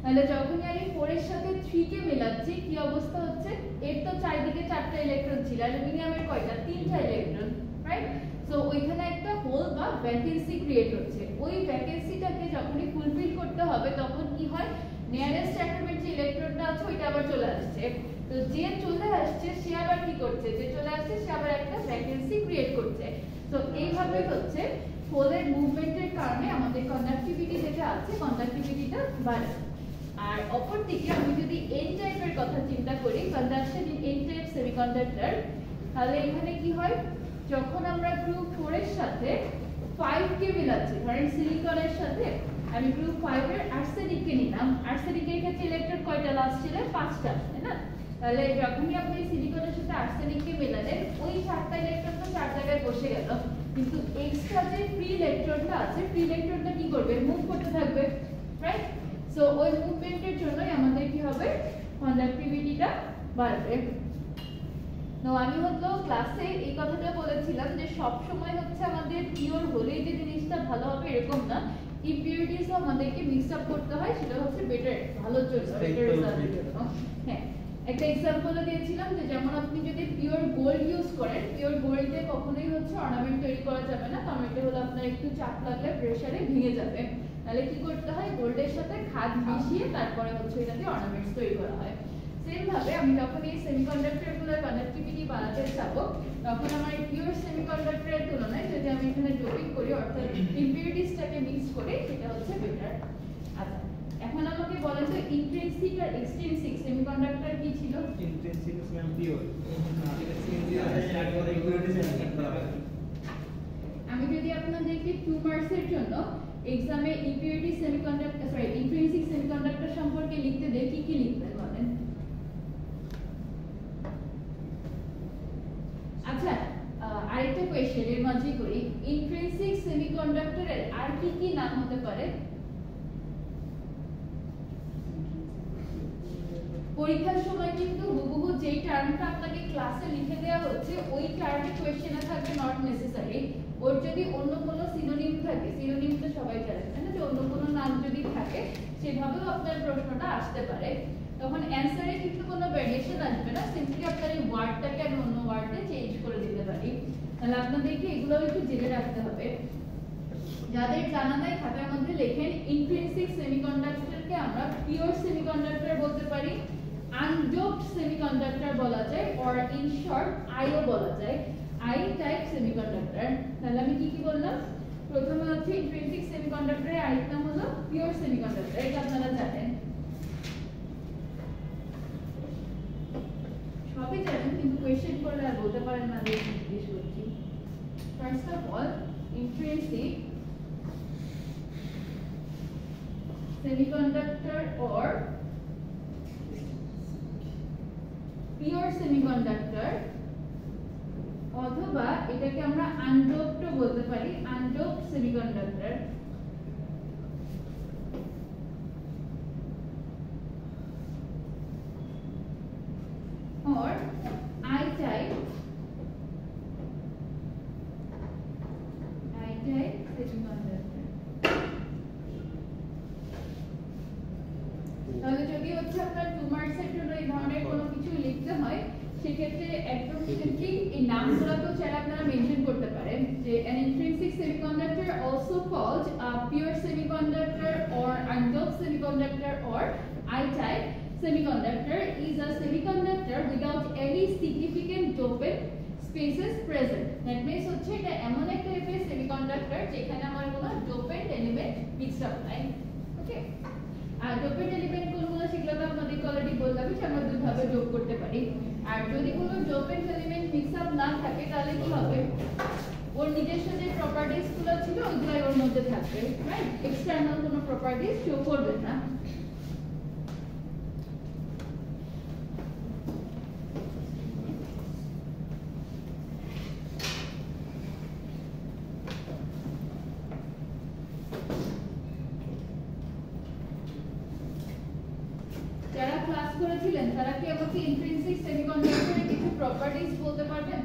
তাহলে যখনই আমি 4 এর সাথে 3 কে মেলাচ্ছি কি অবস্থা হচ্ছে, এর তো চারদিকে 4টা ইলেকট্রন ছিল, অ্যালুমিনিয়ামের কয়টা, 3টা ইলেকট্রন, রাইট? সো ওইখানে একটা হোল বা ভ্যাকেন্সি ক্রিয়েট হচ্ছে। ওই ভ্যাকেন্সিটাকে যখনই ফুলফিল করতে হবে তখন কি হয়, নিয়ারেস্ট অ্যাটমের যে ইলেকট্রনটা আছে ওইটা আবার চলে আসছে। তো যে চলে আসছে সে আবার কি করছে, যে চলে আসছে সে আবার একটা ভ্যাকেন্সি ক্রিয়েট করছে। তো এইভাবে হচ্ছে হোলের মুভমেন্টের কারণে আমাদের কন্ডাক্টিভিটি যেটা আছে কন্ডাক্টিভিটিটা বাড়ে। আর অপরদিকে আমি যদি এন টাইপের কথা চিন্তা করি, conduction in an type semiconductor, তাহলে এখানে কি হয়, যখন আমরা গ্রুপ 4 এর সাথে 5 কে মিলাচ্ছি, ধরেন সিলিকনের সাথে আমি গ্রুপ 5 এর আর্সেনিক কে নিলাম, আর্সেনিকের ক্ষেত্রে ইলেকট্রন কয়টা লাস্ট ছিল, 5টা, তাই না? তাহলে যখনই আপনি সিলিকনের সাথে আর্সেনিক কে মেলালেন ওই 4টা ইলেকট্রন তো 4 জায়গায় বসে গেল, কিন্তু এক্সট্রা যে ফ্রি ইলেকট্রনটা আছে, ফ্রি ইলেকট্রনটা কি করবে, মুভ করতে থাকবে, রাইট? সো ওই মুভমেন্টের জন্যই আমাদের কি হবে, কন্ডাক্টিভিটিটা বাড়বে। তো আমি হলো ক্লাসে এই কথাটা বলেছিলাম যে সব সময় হচ্ছে আমাদের পিওর হলেই যে জিনিসটা ভালো হবে এরকম না, ইম্পিউরিটিস আমাদেরকে মিক্স আপ করতে হয়, সেটা হচ্ছে বেটার, ভালোর জন্য, বেটার রেজাল্টের জন্য। হ্যাঁ, একটা এক্সাম্পল দিয়েছিলাম যে যেমন আপনি যদি পিওর গোল্ড ইউজ করেন, পিওর গোল্ডে কখনোই হচ্ছে অর্নামেন্ট তৈরি করা যাবে না, কারণ এটা হলো আপনার একটু চাপ লাগলে প্রেসারে ভেঙে যাবে। তাহলে কি করতে হয়, গোল্ডের সাথে খাদ মিশিয়ে তারপরে হচ্ছে এটাতে অর্নামেন্টস তৈরি করা হয়। সেম ভাবে আমি যখন এই সেমিকন্ডাক্টরগুলোর কন্ডাক্টিভিটি বাড়াতে যাব, তখন আমার পিওর সেমিকন্ডাক্টরের তুলনায় যদি আমি এখানে ডোপিং করি, অর্থাৎ ইম্পিউরিটিসটাকে মিক্স করি, সেটা হচ্ছে বেটার। আচ্ছা, এখন আমাকে বলেন তো ইন্ট্রিনসিক আর এক্সট্রিনসিক সেমিকন্ডাক্টর কি ছিল? ইন্ট্রিনসিক মানে পিওর। আমি যদি আপনাদেরকে 2 মার্কসের জন্য এক্সামে ইম্পিউরিটি সেমিকন্ডাক্টর ইন্ট্রিনসিক সেমিকন্ডাক্টর সম্পর্কে লিখতে দেই, কি কি লিখবেন বলেন? আচ্ছা, আরেকটা কোশ্চেন এর মাঝে করি, ইন্ট্রিনসিক সেমিকন্ডাক্টরের আর কি কি নাম হতে পারে? পরীক্ষার সময় কিন্তু হুবহু যেই টার্মটা আপনাকে ক্লাসে লিখে দেওয়া হচ্ছে ওই টার্মে কোশ্চেনে থাকবে নট নেসেসারি। ওর যদি অন্য কোনো সিনোনিম থাকে, সিনোনিম তো সবাই জানেন তাই না, যে অন্য কোনো নাম যদি থাকে সেভাবেও আপনার প্রশ্নটা আসতে পারে। তখন অ্যানসারে কিন্তু কোনো ভ্যারিয়েশন আসবে না, সিম্পলি আপনার এই ওয়ার্ডটাকে আমি অন্য ওয়ার্ডে চেঞ্জ করে দিতে পারি। তাহলে আপনাদেরকে এগুলো একটু জেনে রাখতে হবে। যাদের জানা নাই খাতার মধ্যে লেখেন, ইন্ট্রিনসিক সেমিকন্ডাক্টরকে আমরা পিওর সেমিকন্ডাক্টর বলতে পারি, আনডোপড সেমিকন্ডাক্টর বলা যায়, অর ইন শর্ট আইও বলা যায়, আই টাইপ সেমিকন্ডাক্টর। তাহলে আমি কি কি বললাম, প্রথমে হচ্ছে ইন্ট্রিনসিক সেমিকন্ডাক্টরের আরেক নাম হলো পিওর সেমিকন্ডাক্টর, এটা আপনারা জানেন, সবই জানেন, কিন্তু কোশ্চেন করলে আর বলতে পারেন না যে জিজ্ঞেস করছি। First of all, intrinsic semiconductor or pure semiconductor, অথবা এটাকে আমরা আনডোপড বলতে পারি, আনডোপড semiconductor, or I type semiconductor। তাহলে যদি হচ্ছে আপনার 2 মার্কসের জন্য এই ধরনের কোনো কিছু লিখতে হয়, সেক্ষেত্রে একদম সিম্পলি এই নামগুলো তো চাইলে আপনারা মেনশন করতে পারেন, যে an intrinsic semiconductor also called a pure semiconductor or undoped semiconductor or I-type semiconductor is a semiconductor without any significant dopant spaces present. That means হচ্ছে এটা এমন একটা টাইপের সেমিকন্ডাক্টর যেখানে আমার কোনো ডোপেন্ট এলিমেন্ট মিক্সড আপ নাই। ওকে, আর ডোপেন্ট এলিমেন্ট কোনগুলো সেগুলো তো আপনাদেরকে অলরেডি বললাম যে আমরা দুইভাবে যোগ করতে পারি। আর যদি কোনো ডোপেন্ট এলিমেন্ট মিক্স আপ না থাকে তাহলে কি হবে, ওর নিজস্ব যে প্রপার্টিজ গুলো ছিল ওইগুলাই ওর মধ্যে থাকবে, রাইট? এক্সটার্নাল কোনো প্রপার্টিজ শো করবে না। যারা ক্লাস করেছিলেন তারা কি আমাকে ইন্ট্রিনসিক সেমিকন্ডাক্টরের কিছু প্রপার্টিজ বলতে পারবেন?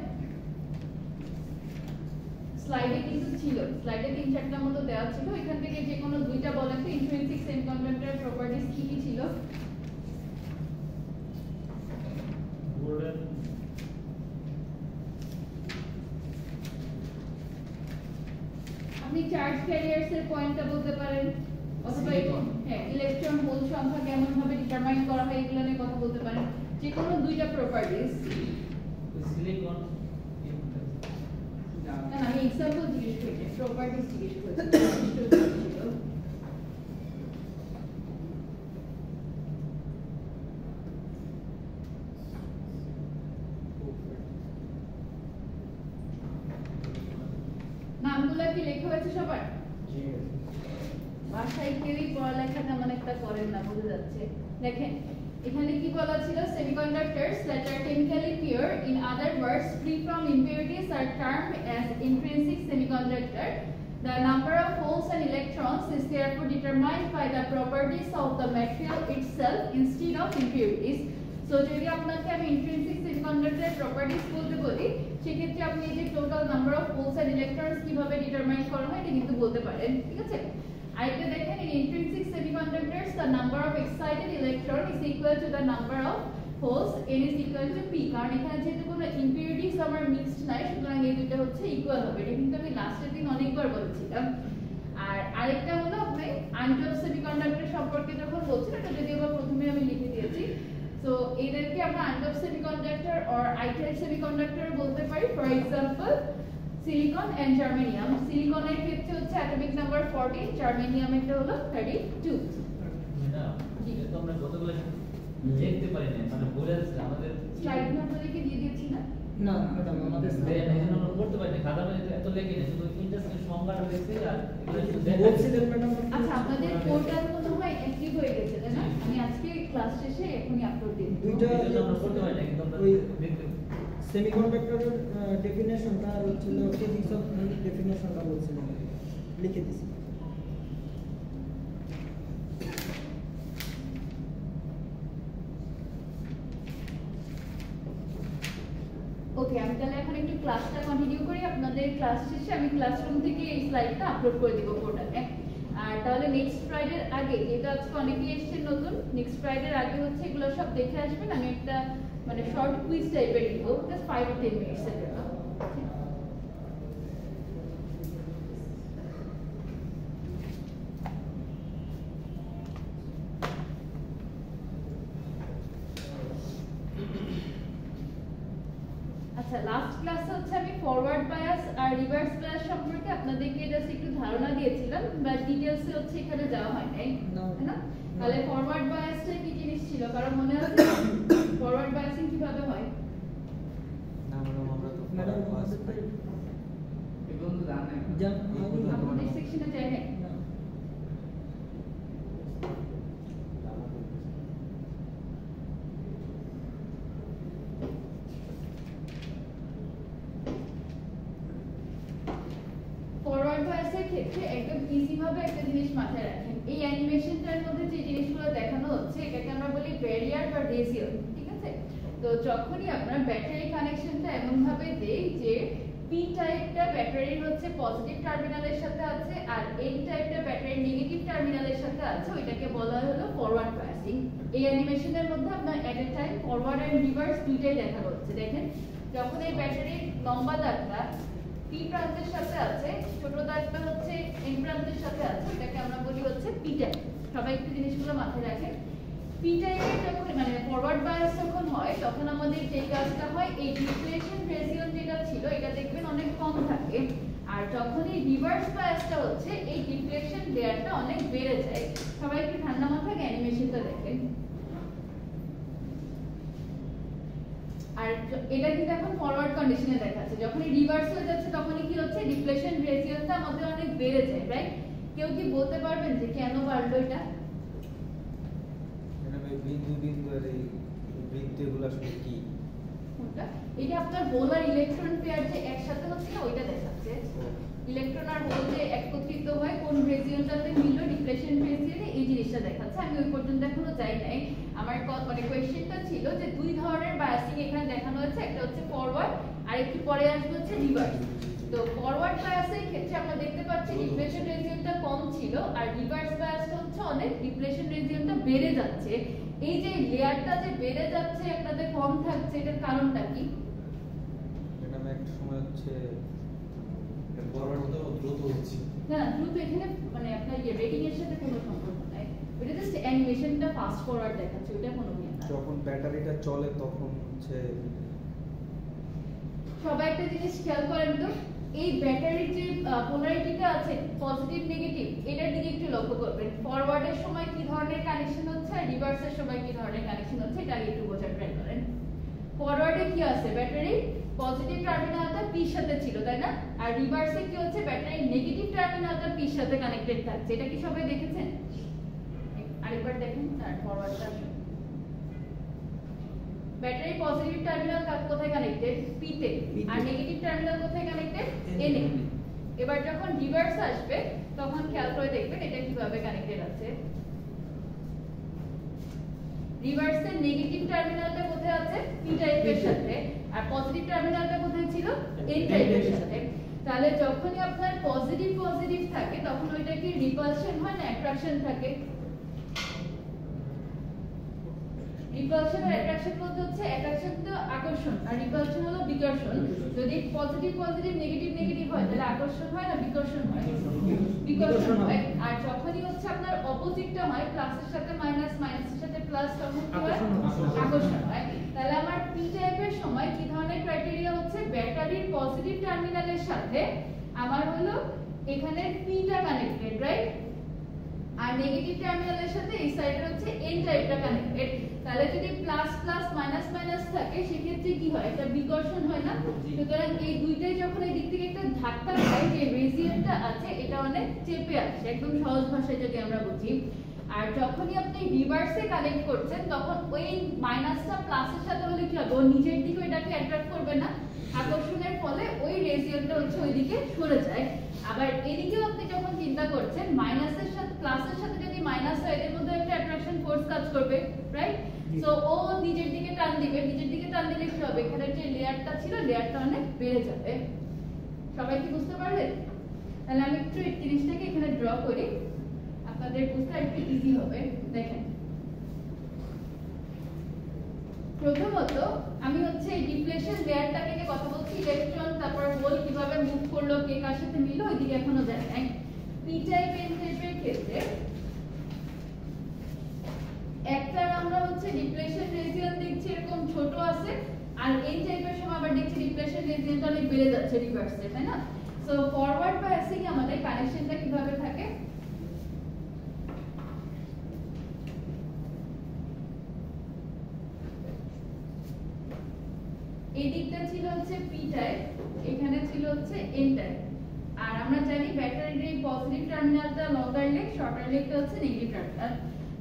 স্লাইডে কিন্তু ছিল, স্লাইডে 3-4টার মতো দেওয়া ছিল, এখান থেকে যে কোনো দুইটা বলেন তো ইন্ট্রিনসিক সেমিকন্ডাক্টরের প্রপার্টিজ কি কি ছিল? চার্জ ক্যারিয়ার্স এর পয়েন্টটা বলতে পারেন, অথবা হ্যাঁ ইলেকট্রন হোল সংখ্যা কেমন ভাবে ডিটারমাইন করা হয় এগুলো নিয়ে কথা বলতে পারেন, যে কোনো দুইটা প্রপার্টিজ। সিলিকন না আমি এক্সাম্পল জিজ্ঞেস করি, প্রপার্টিজ জিজ্ঞেস করছি। নামগুলো কি লেখা হয়েছে সবার? বাসায় কেউই পড়ালেখা তেমন একটা করেন না, বোঝা যাচ্ছে। দেখেন এখানে কি বলা ছিল, semiconductors that are chemically pure, in other words free from impurities, are termed as intrinsic semiconductor. The number of holes and electrons is therefore determined by the properties of the material itself instead of impurities. So যদি আপনাকে আমি intrinsic semiconductor properties বলতে বলি, সেক্ষেত্রে আপনি এই যে total number of holes and electrons কিভাবে ডিটারমাইন করা হয় এটা কিন্তু বলতে পারেন, ঠিক আছে? আরেকটা দেখেন, in intrinsic semiconductors the number of excited electron is equal to the number of holes, n is equal to p, কারণ এখানে যেহেতু কোনো impurities আমার মিক্সড নাই, সুতরাং এই দুটো হচ্ছে ইকুয়াল হবে। এটা কিন্তু আমি লাস্টের দিন অনেকবার বলেছিলাম। আর আরেকটা হলো আপনি আনডপ সেমিকন্ডাক্টর সম্পর্কে যখন বলছেন, এটা যদিও বা প্রথমে আমি লিখে দিয়েছি। সো এদেরকে আমরা undoped semiconductor or I type semiconductor বলতে পারি। For example silicon and germanium. সিলিকনের ক্ষেত্রে হচ্ছে অ্যাটমিক নাম্বার 40, জার্মেনিয়ামেরটা হলো 32। ম্যাডাম এটা আমরা কতগুলো দেখতে পারি না, মানে বলে আছে আমাদের স্লাইড আপনাদেরকে দিয়ে দিয়েছি না? না ম্যাডাম আমাদের এজন্য আমরা পড়তে পারি না, খাতা মানে এত লেখি না, শুধু ইন্টারেস্টের সংজ্ঞাটা দেখছি আর এগুলো শুধু বলছিলেন ম্যাডাম। আচ্ছা আপনাদের পোর্টাল মনে হয় অ্যাক্টিভ হয়ে গেছে তাই না? আমি আজকে ক্লাস শেষে এখনই আপলোড দিয়ে দেব। দুইটা আমরা পড়তে পারি না, কিন্তু আমরা ওই দেখতে সেমিকন্ডাক্টরের ডেফিনেশনটা আর হচ্ছে ফিজিক্স অফ ডেফিনেশনটা বলছিলেন, লিখে দিছি। ওকে, আমি তাহলে এখন একটু ক্লাসটা কন্টিনিউ করি। আপনাদের ক্লাস শেষে আমি ক্লাসরুম থেকে এই স্লাইডটা আপলোড করে দিব পোর্টালে। আর তাহলে নেক্সট ফ্রাইডের আগে, যেহেতু আজকে অনেকেই এসেছেন নতুন, নেক্সট ফ্রাইডের আগে হচ্ছে এগুলো সব দেখে আসবেন। আমি একটা মানে শর্ট কুইজ টাইপের দিব, জাস্ট 5 or 10 মিনিটসের জন্য। আচ্ছা, লাস্ট ক্লাসে হচ্ছে আমি ফরওয়ার্ড বায়াস আর রিভার্স বায়াস সম্পর্কে আপনাদেরকে জাস্ট একটু ধারণা দিয়েছিলাম, বাট ডিটেইলসে হচ্ছে এখানে যাওয়া হয় নাই, তাই না? তাহলে ফরওয়ার্ড বায়াসটা কি জিনিস ছিল, কারণ মনে আছে ফরওয়ার্ড বায়াসিং কিভাবে হয়? না ম্যাডাম আমরা তো ম্যাডাম এগুলো তো জানেন আপনাদের সেকশনে যায় নাই? ফরওয়ার্ড বায়াসের ক্ষেত্রে একদম ইজি ভাবে একটা জিনিস মাথায় রাখেন, এই অ্যানিমেশনটার মধ্যে যে জিনিসগুলো দেখানো হচ্ছে এটাকে আমরা বলি ব্যারিয়ার বা রেজিয়ন, ঠিক আছে? তো যখনই আমরা ব্যাটারি কানেকশনটা এমন ভাবে দেই যে পি টাইপটা ব্যাটারির হচ্ছে পজিটিভ টার্মিনালের সাথে আছে আর এন টাইপটা ব্যাটারির নেগেটিভ টার্মিনালের সাথে আছে, ওইটাকে বলা হলো ফরওয়ার্ড বায়াসিং। এই অ্যানিমেশনের মধ্যে আপনার at a time forward and reverse দুইটাই দেখানো হচ্ছে। দেখেন যখন এই ব্যাটারির লম্বা দাগটা পি প্রান্তের সাথে আছে, ছোট দাগটা হচ্ছে এন প্রান্তের সাথে আছে, এটাকে আমরা বলি হচ্ছে পি টাইপ। সবাই একটু জিনিসগুলো মাথায় রাখেন। পি টাইপের যখন মানে ফরওয়ার্ড বায়াস যখন হয় তখন আমাদের যে কাজটা হয়, এই ডিফ্লেশন রেজিয়ন যেটা ছিল এটা দেখবেন অনেক কম থাকে, আর যখন এই রিভার্স বায়াসটা হচ্ছে এই ডিফ্লেকশন লেয়ারটা অনেক বেড়ে যায়। সবাই একটু ঠান্ডা মাথায় অ্যানিমেশনটা দেখেন। আর এটা কিন্তু এখন ফরওয়ার্ড কন্ডিশনে দেখাচ্ছে, যখন রিভার্স হয়ে যাচ্ছে তখনই কি হচ্ছে, ডিফ্লেশন রেজিয়নটা আমাদের অনেক বেড়ে যায়, রাইট? কেউ কি বলতে পারবেন যে কেন বাড়লো এটা? বিন্দু বিন্দু আর এই বৃত্তগুলো আসলে কি? কোনটা? এটা আপনার হোল আর ইলেকট্রন পেয়ার যে একসাথে হচ্ছে না ওইটা দেখাচ্ছে। ইলেকট্রন আর হোল যে একত্রিত হয় কোন রেজিয়নটাতে মিললো ডিফ্লেকশন রেজিয়নে, এই জিনিসটা দেখাচ্ছে। আমি ওই পর্যন্ত এখনো যাই নাই। আমার মানে কোয়েশ্চেনটা ছিল যে দুই ধরনের বায়াসিং এখানে দেখানো হয়েছে, একটা হচ্ছে ফরওয়ার্ড আর একটু পরে আসবে হচ্ছে রিভার্স। তো ফরওয়ার্ড বায়াসের ক্ষেত্রে আমরা দেখতে পাচ্ছি ডিফ্লেকশন রেজিয়নটা কম ছিল, আর রিভার্স বায়াসটা হচ্ছে অনেক ডিফ্লেকশন রেজিয়নটা বেড়ে যাচ্ছে। এই যে লেয়ারটা যে বেড়ে যাচ্ছে একটাতে কম থাকছে, এটার কারণটা কি? এটা একটা সময় হচ্ছে ফরওয়ার্ড তো দ্রুত হচ্ছে। না দ্রুত এখানে মানে আপনার রেটিং এর সাথে কোনো সম্পর্ক নাই, এটা জাস্ট অ্যানিমেশনটা ফাস্ট ফরওয়ার্ড দেখাচ্ছে, ওটা কোনো ইয়ে না। যখন ব্যাটারিটা চলে তখন হচ্ছে সবাই একটা জিনিস খেয়াল করেন তো, এই ব্যাটারির যে পোলারিটিটা আছে পজিটিভ নেগেটিভ, এটার দিকে একটু লক্ষ্য করবেন। ফরওয়ার্ডের সময় কি ধরনের কানেকশন হচ্ছে আর রিভার্সের সময় কি ধরনের কানেকশন হচ্ছে, এটা আগে একটু বোঝার ট্রাই করেন। ফরওয়ার্ডে কি আছে, ব্যাটারি পজিটিভ টার্মিনালটা পির সাথে ছিল, তাই না? আর রিভার্সে কি হচ্ছে, ব্যাটারি নেগেটিভ টার্মিনালটা পির সাথে কানেক্টেড থাকছে। এটা কি সবাই দেখেছেন? আরেকবার দেখেন আর ফরওয়ার্ডটা। ব্যাটারি পজিটিভ টার্মিনাল কোথায় কানেক্টেড, পি তে, আর নেগেটিভ টার্মিনাল কোথায় কানেক্টেড, এন এ। এবার যখন রিভার্স আসবে তখন খেয়াল করে দেখবেন এটা কিভাবে কানেক্টেড আছে। রিভার্সের নেগেটিভ টার্মিনালটা কোথায় আছে, পি টাইপের সাথে, আর পজিটিভ টার্মিনালটা কোথায় ছিল, এন টাইপের সাথে। তাহলে যখনই আপনার পজিটিভ পজিটিভ থাকে তখন ওইটা কি রিপালশন হয় না অ্যাট্রাকশন থাকে? রিপালশন আর অ্যাট্রাকশন বলতে হচ্ছে অ্যাট্রাকশন তো আকর্ষণ আর রিপালশন হলো বিকর্ষণ। যদি পজিটিভ পজিটিভ নেগেটিভ নেগেটিভ হয় তাহলে আকর্ষণ হয় না বিকর্ষণ হয়? বিকর্ষণ হয়। আর যখনই হচ্ছে আপনার অপোজিটটা হয়, প্লাসের সাথে মাইনাস মাইনাসের সাথে প্লাস, তখন কি হয়, আকর্ষণ হয়। তাহলে আমার পি টাইপের সময় কি ধরনের ক্রাইটেরিয়া হচ্ছে, ব্যাটারির পজিটিভ টার্মিনালের সাথে আমার হলো এখানে পিটা কানেক্টেড, রাইট? আর নেগেটিভ টার্মিনালের সাথে এই সাইডে হচ্ছে এন টাইপটা কানেক্টেড। তাহলে যদি প্লাস প্লাস মাইনাস মাইনাস থাকে সেক্ষেত্রে কি হয়, এটা বিকর্ষণ হয় না? সুতরাং এই দুইটাই যখন এই দিক থেকে একটা ধাক্কা খায়, যে রেজিয়নটা আছে এটা অনেক চেপে আসে, একদম সহজ ভাষায় যদি আমরা বুঝি। আর যখনই আপনি রিভার্সে কানেক্ট করছেন তখন ওই মাইনাসটা প্লাসের সাথে হলে কি হবে, ও নিচের দিকে এটাকে অ্যাট্রাক্ট করবে না, আকর্ষণের ফলে ওই রেজিয়নটা হচ্ছে ওইদিকে সরে যায়। আবার এদিকেও আপনি যখন চিন্তা করছেন মাইনাসের সাথে প্লাসের সাথে যদি মাইনাস হয় এদের মধ্যে একটা অ্যাট্রাকশন ফোর্স কাজ করবে, রাইট? সো ও নিচের দিকে টান দিবে, নিচের দিকে টান দিলে কি হবে, এখানে যে লেয়ারটা ছিল লেয়ারটা অনেক বেড়ে যাবে। সবাই কি বুঝতে পারলেন? তাহলে আমি একটু এই জিনিসটাকে এখানে ড্র করি, আপনাদের বুঝতে একটু ইজি হবে। দেখেন প্রথমত আমি হচ্ছে এই ডিফ্লেকশন লেয়ারটাকে নিয়ে কথা বলছি, ইলেকট্রন তারপর হোল কিভাবে মুভ করলো, কে কার সাথে মিললো, ওইদিকে এখনো যায় নাই। পি টাইপ এন টাইপের ক্ষেত্রে একটা আমরা হচ্ছে ডিফ্লেকশন রিজিয়ন দেখছি এরকম ছোট আছে, আর এন টাইপের সময় আবার দেখছি ডিফ্লেকশন রিজিয়নটা অনেক বেড়ে যাচ্ছে রিভার্সে, তাই না? সো ফরওয়ার্ড বায়াসিং আমাদের কানেকশনটা কিভাবে থাকে, এই দিকটা ছিল হচ্ছে পি টাইপ, এখানে ছিল হচ্ছে এন টাইপ। আর আমরা জানি ব্যাটারির এই পজিটিভ টার্মিনালটা লঙ্গার লেগ, শর্টার লেগটা হচ্ছে নেগেটিভ টার্মিনাল।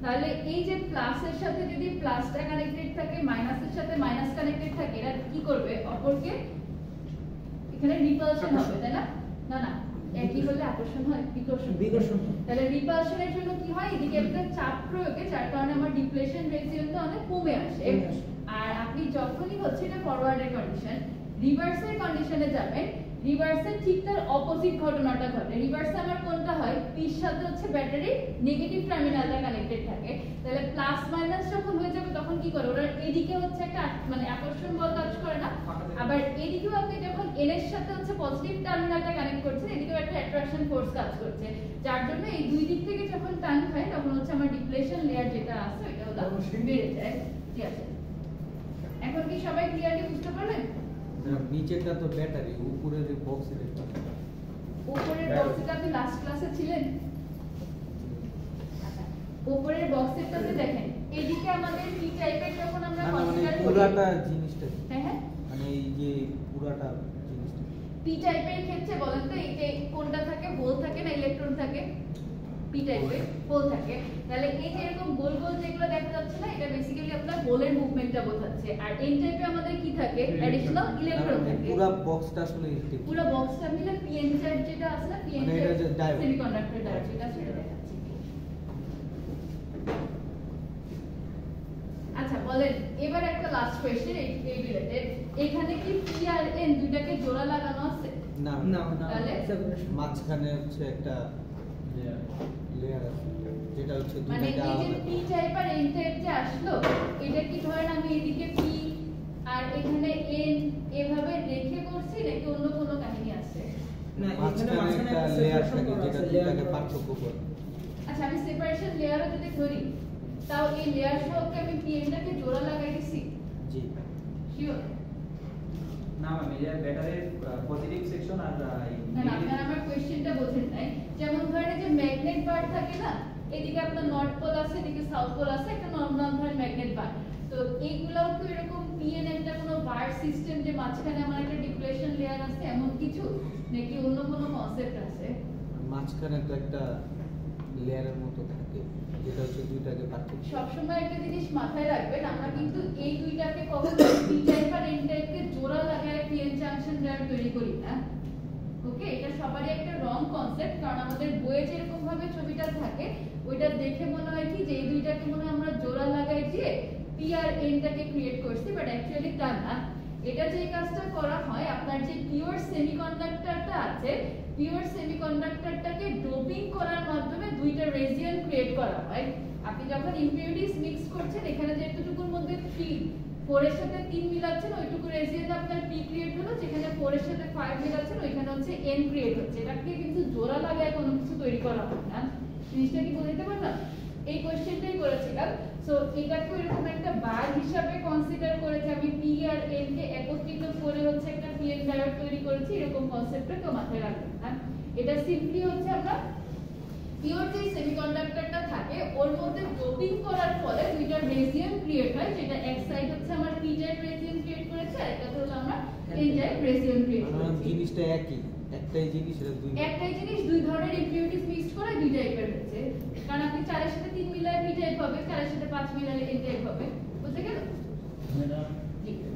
তাহলে এই যে প্লাসের সাথে যদি প্লাসটা কানেক্টেড থাকে, মাইনাসের সাথে মাইনাস কানেক্টেড থাকে, এরা কি করবে, অপরকে এখানে রিপালশন হবে, তাই না? না না, একই হলে আকর্ষণ হয়, বিকর্ষণ। তাহলে রিপালশনের জন্য কি হয়, এদিকে একটা চাপ প্রয়োগে, যার কারণে আমার ডিফ্লেকশন রেজিয়নটা অনেক কমে আসে। আর আপনি যখনই হচ্ছে এটা ফরওয়ার্ডের কন্ডিশন, রিভার্সের কন্ডিশনে যাবেন, রিভার্সে ঠিক তার অপোজিট ঘটনাটা ঘটে। রিভার্সে আমার কোনটা হয়, পির সাথে হচ্ছে ব্যাটারি নেগেটিভ টার্মিনালটা কানেক্টেড থাকে। তাহলে প্লাস মাইনাস যখন হয়ে যাবে তখন কি করে, ওরা এদিকে হচ্ছে একটা মানে আকর্ষণ বল কাজ করে না, আবার এদিকেও আপনি যখন এন এর সাথে হচ্ছে পজিটিভ টার্মিনালটা কানেক্ট করছেন, এদিকেও একটা অ্যাট্রাকশন ফোর্স কাজ করছে, যার জন্য এই দুই দিক থেকে যখন টান খায় তখন হচ্ছে আমার ডিফ্লেকশন লেয়ার যেটা আছে এটা হলো বেড়ে যায়। ঠিক আছে, এখন কি সবাই ক্লিয়ারলি বুঝতে পারলেন? নিচেরটা তো ব্যাটারি, উপরের বক্সের এটা, উপরের বক্সটা আপনি লাস্ট ক্লাসে ছিলেন? আচ্ছা, উপরের বক্সেরটাতে দেখেন এদিকে আমাদের পি টাইপের যখন আমরা কনসিডার করি, পুরাটা জিনিসটা হ্যাঁ হ্যাঁ, মানে এই যে পুরাটা জিনিসটা পি টাইপের ক্ষেত্রে বলেন তো এই যে কোনটা থাকে, হোল থাকে না ইলেকট্রন থাকে? পি টাইপের হোল থাকে। তাহলে এই যে এরকম গোল গোল যেগুলো দেখা যাচ্ছে না, এটা বেসিক্যালি আপনার হোলের মুভমেন্টটা বোঝাচ্ছে। আর এন টাইপে আমাদের কি থাকে, অ্যাডিশনাল ইলেকট্রন থাকে। পুরো বক্সটা আসলে এরকম, পুরো বক্সটা মিলে পিএন চার্জ যেটা আছে না, পিএন মানে এটা যে ডায়োড, সেমিকন্ডাক্টর ডায়োড, সেটা সেটা দেখাচ্ছি। আচ্ছা বলেন, এবার একটা লাস্ট কোশ্চেন এই রিলেটেড, এখানে কি পি আর এন দুটাকে জোড়া লাগানো আছে? না না তাহলে মাঝখানে হচ্ছে একটা লেয়ার আছে যেটা হচ্ছে মানে দুইটা এই যে আলাদা। পি টাইপ আর এন টাইপ যে আসলো, এটা কি ধরেন আমি এদিকে পি আর এখানে এন এভাবে রেখে করছি নাকি অন্য কোনো কাহিনী আছে? না, এখানে মাঝখানে মাঝখানে একটা একটা লেয়ার separation থাকে করা যেটা আছে, দুইটাকে layer করা আছে। পার্থক্য করে। আচ্ছা আমি সেপারেশন লেয়ারও যদি ধরি তাও এই লেয়ার সহ কি আমি পিএনটাকে জোড়া লাগাই দিছি জি শিওর না ম্যাম এই যে ব্যাটারির পজিটিভ সেকশন আর না না আপনারা আমার কোশ্চেনটা বোঝেন নাই যেমন ধরেন এই যে ম্যাগনেট বার থাকে না এদিকে আপনার নর্থ পোল আছে এদিকে সাউথ পোল আছে একটা নর্মাল ধরেন ম্যাগনেট বার তো এইগুলাও তো এরকম পিএন একটা কোনো বার সিস্টেম যে মাঝখানে আমার একটা ডিপ্লেশন লেয়ার আছে এমন কিছু নাকি অন্য কোনো কনসেপ্ট আছে মাঝখানে তো একটা লেয়ারের মতো থাকে যেটা হচ্ছে দুইটাকে পার্থক্য। সবসময় একটা জিনিস মাথায় রাখবেন আমরা কিন্তু এই দুইটাকে কখনো পি টাইপ আর এন টাইপকে জোড়া লাগায় পিএন জাংশন লেয়ার তৈরি করি না ওকে এটা সবারই একটা রং কনসেপ্ট কারণ আমাদের বইয়ে যেরকম ভাবে ছবিটা থাকে ওইটা দেখে মনে হয় কি যে এই দুইটাকে মনে হয় আমরা জোড়া লাগাই দিয়ে পি আর এনটাকে ক্রিয়েট করছি বাট অ্যাকচুয়ালি তা না এটা যে কাজটা করা হয় আপনার যে পিওর সেমিকন্ডাক্টরটা আছে পিওর সেমিকন্ডাক্টরটাকে ডোপিং করার মাধ্যমে দুইটা রেজিয়ন ক্রিয়েট করা হয় আপনি যখন ইম্পিউরিটিস মিক্স করছেন এখানে যে এতটুকুর মধ্যে 4 এর সাথে 3 মিলাচ্ছেন ওইটুকু রেজিয়নে আপনার পি ক্রিয়েট হলো যেখানে 4 এর সাথে 5 মিলাচ্ছেন ওইখানে হচ্ছে এন ক্রিয়েট হচ্ছে এটাকে কিন্তু জোড়া লাগায় কোনো কিছু তৈরি করা হয় না জিনিসটা কি বুঝতে পারলাম এই কোশ্চেনটাই করেছিলাম সো এটাকে এরকম একটা বার হিসাবে কনসিডার করে যে আমি পি আর এন কে একত্রিত করে হচ্ছে একটা পিএন ডায়োড তৈরি করেছি এরকম কনসেপ্টটা তো মাথায় রাখবেন না এটা সিম্পলি হচ্ছে আমরা পিওর যে সেমিকন্ডাক্টরটা থাকে ওর মধ্যে ডোপিং করার ফলে দুইটা রেজিয়ন ক্রিয়েট হয় যেটা এক সাইড হচ্ছে আমার পি টাইপ রেজিয়ন ক্রিয়েট করেছে আর একটা হলো আমরা এন টাইপ রেজিয়ন ক্রিয়েট মানে করেছি জিনিসটা একই একটাই জিনিস এটা দুই একটাই জিনিস দুই ধরনের ইম্পিউরিটিস মিক্সড করে দুই টাইপের হচ্ছে কারণ আপনি 4 এর সাথে 3 মিলালে পি টাইপ হবে 4 এর সাথে 5 মিলালে এন টাইপ হবে বুঝতে গেল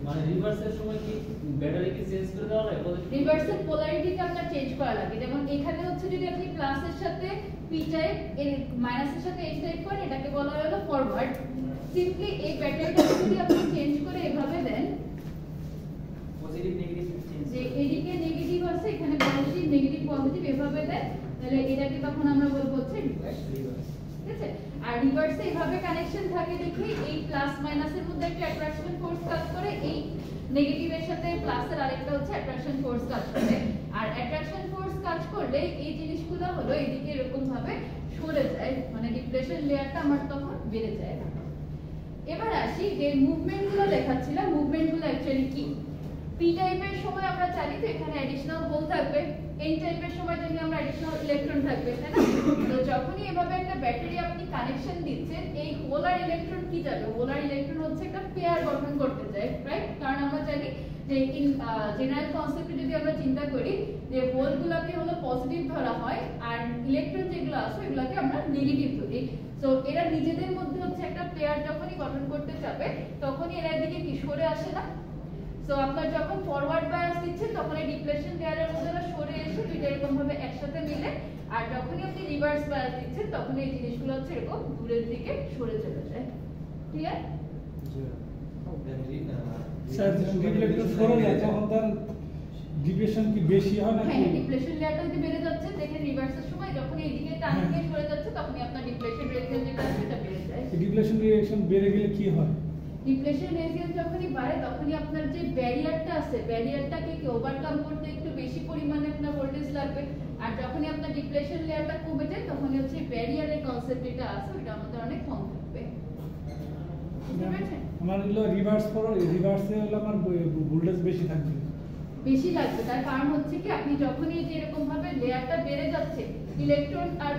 মানে রিভার্সের সময় কি ব্যাটারি কি চেঞ্জ করে দেওয়া হয় রিভার্সাল পোলারিটিকে আপনার চেঞ্জ করা লাগে যেমন এখানে হচ্ছে যদি আপনি প্লাসের সাথে পি টাইপ এর মাইনাসের সাথে এন টাইপ করেন এটাকে বলা হয় হলো ফরওয়ার্ড সিম্পলি এই ব্যাটারিটা যদি আপনি চেঞ্জ করে এভাবে দেন পজিটিভ নেগেটিভ চেঞ্জ যে এদিকে নেগেটিভ আছে এখানে পজিটিভ নেগেটিভ পজিটিভ এভাবে দেন তাহলে এটাকে তখন আমরা বলবো হচ্ছে রিভার্স ঠিক আছে আর রিভার্সে এভাবে কানেকশন থাকে দেখে এই প্লাস মাইনাসের মধ্যে একটা অ্যাট্রাকশন ফোর্স কাজ করে এই নেগেটিভের সাথে প্লাসের আরেকটা হচ্ছে অ্যাট্রাকশন ফোর্স কাজ করে আর অ্যাট্রাকশন ফোর্স কাজ করলে এই জিনিসগুলো হলো এদিকে এরকম ভাবে সরে যায় মানে ডিপ্লেশন লেয়ারটা আমার তখন বেড়ে যায় এবার আসি যে মুভমেন্টগুলো দেখাচ্ছিলাম মুভমেন্টগুলো অ্যাকচুয়ালি কি পি টাইপের সময় আমরা জানি তো এখানে অ্যাডিশনাল হোল থাকবে এন টাইপের সময় জানি আমরা অ্যাডিশনাল ইলেকট্রন থাকবে তাই না তো যখনই এভাবে একটা ব্যাটারি আপনি কানেকশন দিচ্ছেন এই হোল আর ইলেকট্রন কি যাবে হোল আর ইলেকট্রন হচ্ছে একটা পেয়ার গঠন করতে যায় রাইট কারণ আমরা জানি যে ইন জেনারেল কনসেপ্টে যদি আমরা চিন্তা করি যে হোলগুলোকে হলো পজিটিভ ধরা হয় আর ইলেকট্রন যেগুলো আছে এগুলোকে আমরা নেগেটিভ ধরি সো এরা নিজেদের মধ্যে হচ্ছে একটা পেয়ার যখনই গঠন করতে যাবে তখনই এরা এদিকে কি সরে আসে না সো আপনার যখন ফরওয়ার্ড বায়াস দিচ্ছেন তখন এই ডিপ্লেশন লেয়ারের মধ্যে ওরা সরে এসে দুইটা এরকম ভাবে একসাথে মিলে আর যখনই আপনি রিভার্স বায়াস দিচ্ছেন তখন এই জিনিসগুলো হচ্ছে এরকম দূরের দিকে সরে চলে যায় ক্লিয়ার স্যার রিফ্লেক্টর সরে যায় তখন তার ডিপ্রেশন কি বেশি হয় নাকি হ্যাঁ ডিপ্লেশন লেয়ারটা যদি বেড়ে যাচ্ছে দেখেন রিভার্সের সময় যখন এইদিকে টান দিয়ে সরে যাচ্ছে তখনই আপনার ডিপ্লেশন রেজিয়ন যেটা আছে এটা বেড়ে যায় ডিপ্রেশন রিঅ্যাকশন বেড়ে গেলে কি হয় ডিপ্লেশন রেজিয়ন যখনই বাড়ে তখনই আপনার যে ব্যারিয়ারটা আছে ব্যারিয়ারটাকে কি ওভারকাম করতে একটু বেশি পরিমাণে আপনার ভোল্টেজ লাগবে আর যখনই আপনার ডিপ্লেশন লেয়ারটা কমে যায় তখনই হচ্ছে ব্যারিয়ারের কনসেপ্ট যেটা আছে ওটা আমাদের অনেক কম থাকবে বুঝতে পেরেছেন আমার হলো রিভার্স করো রিভার্সে হলো আমার ভোল্টেজ বেশি থাকবে বেশি লাগবে তার কারণ হচ্ছে কি আপনি যখনই যে এরকম ভাবে লেয়ারটা বেড়ে যাচ্ছে ইলেকট্রন আর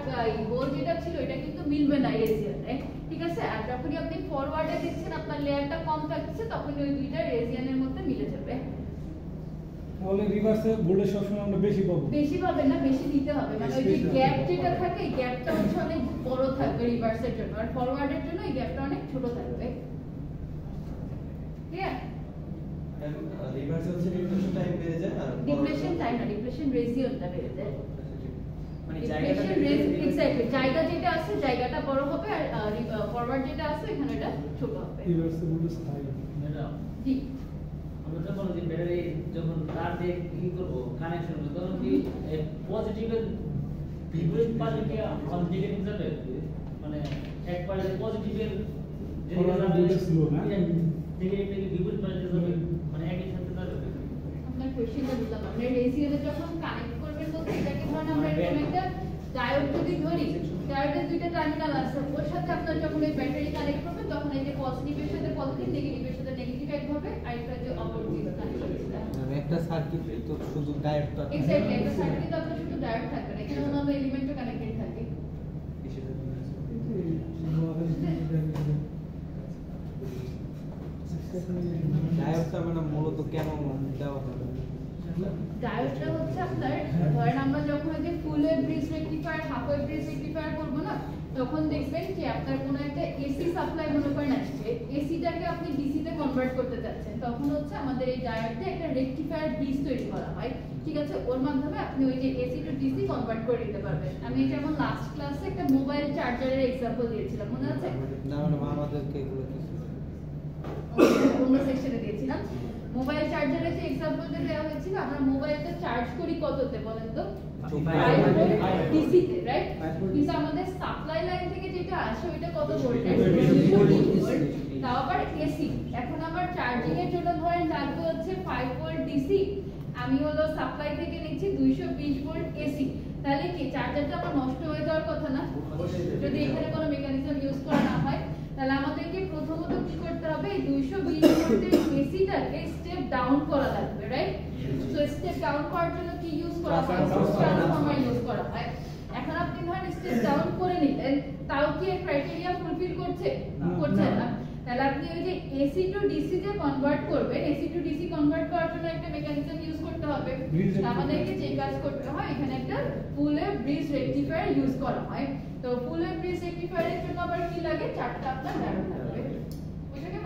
হোল যেটা ছিল এটা কিন্তু মিলবে না এই রিজিয়নে ঠিক আছে আর যখনই আপনি ফরওয়ার্ডে দিচ্ছেন আপনার লেয়ারটা কম থাকছে তখন ওই দুইটা রিজিয়নের মধ্যে মিলে যাবে তাহলে রিভার্সে ভোল্টেজ সবসময় আমরা বেশি পাবো বেশি পাবেন না বেশি দিতে হবে মানে ওই যে গ্যাপ যেটা থাকে এই গ্যাপটা হচ্ছে অনেক বড় থাকবে রিভার্সের জন্য আর ফরওয়ার্ডের জন্য এই গ্যাপটা অনেক ছোট থাকবে ক্লিয়ার রিভার্স হচ্ছে ডিপ্লেশন টাইম বেড়ে যায় আর ডিপ্লেশন টাইম না ডিপ্লেশন রেজিয়নটা বেড়ে যায় মানে জায়গাটা এক্স্যাক্টলি জায়গা যেটা আছে জায়গাটা বড় হবে আর ফরওয়ার্ড যেটা আছে এখানে এটা ছোট হবে রিভার্সে ভোল্টেজ হাই ম্যাডাম জি আমরা যখন যে ব্যাটারি যখন তার দিয়ে কি করব কানেকশন করব তখন কি পজিটিভের বিপরীত পাশে কি নেগেটিভ যাবে মানে এক পাশে পজিটিভের voltage slow না? নেগেটিভ বিপরীত পাশে যাবে মানে একই সাথে যাবে আপনার কোশ্চেনটা বুঝলাম আমরা রেজিয়নে যখন কানেক্ট করবেন বলতে এটাকে ধরেন আমরা এরকম একটা ডায়োড যদি ধরি, ডায়োডের দুইটা টার্মিনাল আছে, ওর সাথে আপনার যখন এই ব্যাটারি কানেক্ট করবেন তখন এই যে পজিটিভের সাথে পজিটিভ, নেগেটিভের সাথে নেগেটিভ এক হবে, আর এটা যে অপোজিট কানেক্ট করবে। মানে একটা সার্কিট তো শুধু ডায়োডটা এক্স্যাক্টলি, একটা সার্কিটে আপনার শুধু ডায়োড থাকবে না, এখানে অন্যান্য এলিমেন্টও কানেক্টেড থাকে। ডায়োডটা মানে মূলত কেন দেওয়া হয়? ডায়োডটা হচ্ছে আপনার ধরেন আমরা যখন এই যে ফুল wave bridge rectifier, half wave bridge rectifier করব না, তখন দেখবেন যে আপনার কোনো একটা এসি সাপ্লাই মনে করেন আসছে, এসিটাকে আপনি ডিসি তে কনভার্ট করতে চাচ্ছেন, তখন হচ্ছে আমাদের এই ডায়োডে একটা রেকটিফায়ার ব্রিজ তৈরি করা হয়, ঠিক আছে? ওর মাধ্যমে আপনি ওই যে এসি টু ডিসি কনভার্ট করে দিতে পারবেন। আমি যেমন লাস্ট ক্লাসে একটা মোবাইল চার্জারের এক্সাম্পল দিয়েছিলাম, মনে আছে? না মানে আমাদেরকে এগুলো কিছু অন্য সেকশনে দিয়েছিলাম। মোবাইল চার্জারের যে এক্সাম্পলটা দেওয়া হয়েছিল, আমরা মোবাইলটা চার্জ করি কততে বলেন তো? 5 ভোল্ট ডিসি তে, রাইট? কিন্তু আমাদের সাপ্লাই লাইন থেকে যেটা আসে ওইটা কত ভোল্টের? 220 ভোল্ট, তাও আবার এসি। এখন আমার চার্জিং এর জন্য ধরেন লাগবে হচ্ছে 5 ভোল্ট ডিসি, আমি হলো সাপ্লাই থেকে নিচ্ছি 220 ভোল্ট এসি, তাহলে কি চার্জারটা আমার নষ্ট হয়ে যাওয়ার কথা না যদি এখানে কোনো মেকানিজম ইউজ করা না হয়? তাহলে আমাদেরকে প্রথমত কি করতে হবে, এই 220 ভোল্টের এসিটাকে স্টেপ ডাউন করা লাগবে, রাইট? সো স্টেপ ডাউন করার জন্য কি ইউজ করা হয়? ট্রান্সফরমার ইউজ করা হয়। এখন আপনি ধরেন স্টেপ ডাউন করে নিলেন, তাও কি এর ক্রাইটেরিয়া ফুলফিল করছে? করছে না। তাহলে আপনি ওই যে এসি টু ডিসি তে কনভার্ট করবেন, এসি টু ডিসি কনভার্ট করার জন্য একটা মেকানিজম ইউজ করতে হবে। আমাদেরকে যে কাজ করতে হয়, এখানে একটা ফুল ওয়েভ ব্রিজ রেকটিফায়ার ইউজ করা হয়। তো ফুল ওয়েভ ব্রিজ রেকটিফায়ারের জন্য আবার কি লাগে? চারটা আপনার ডায়োড লাগবে, বুঝা গেল?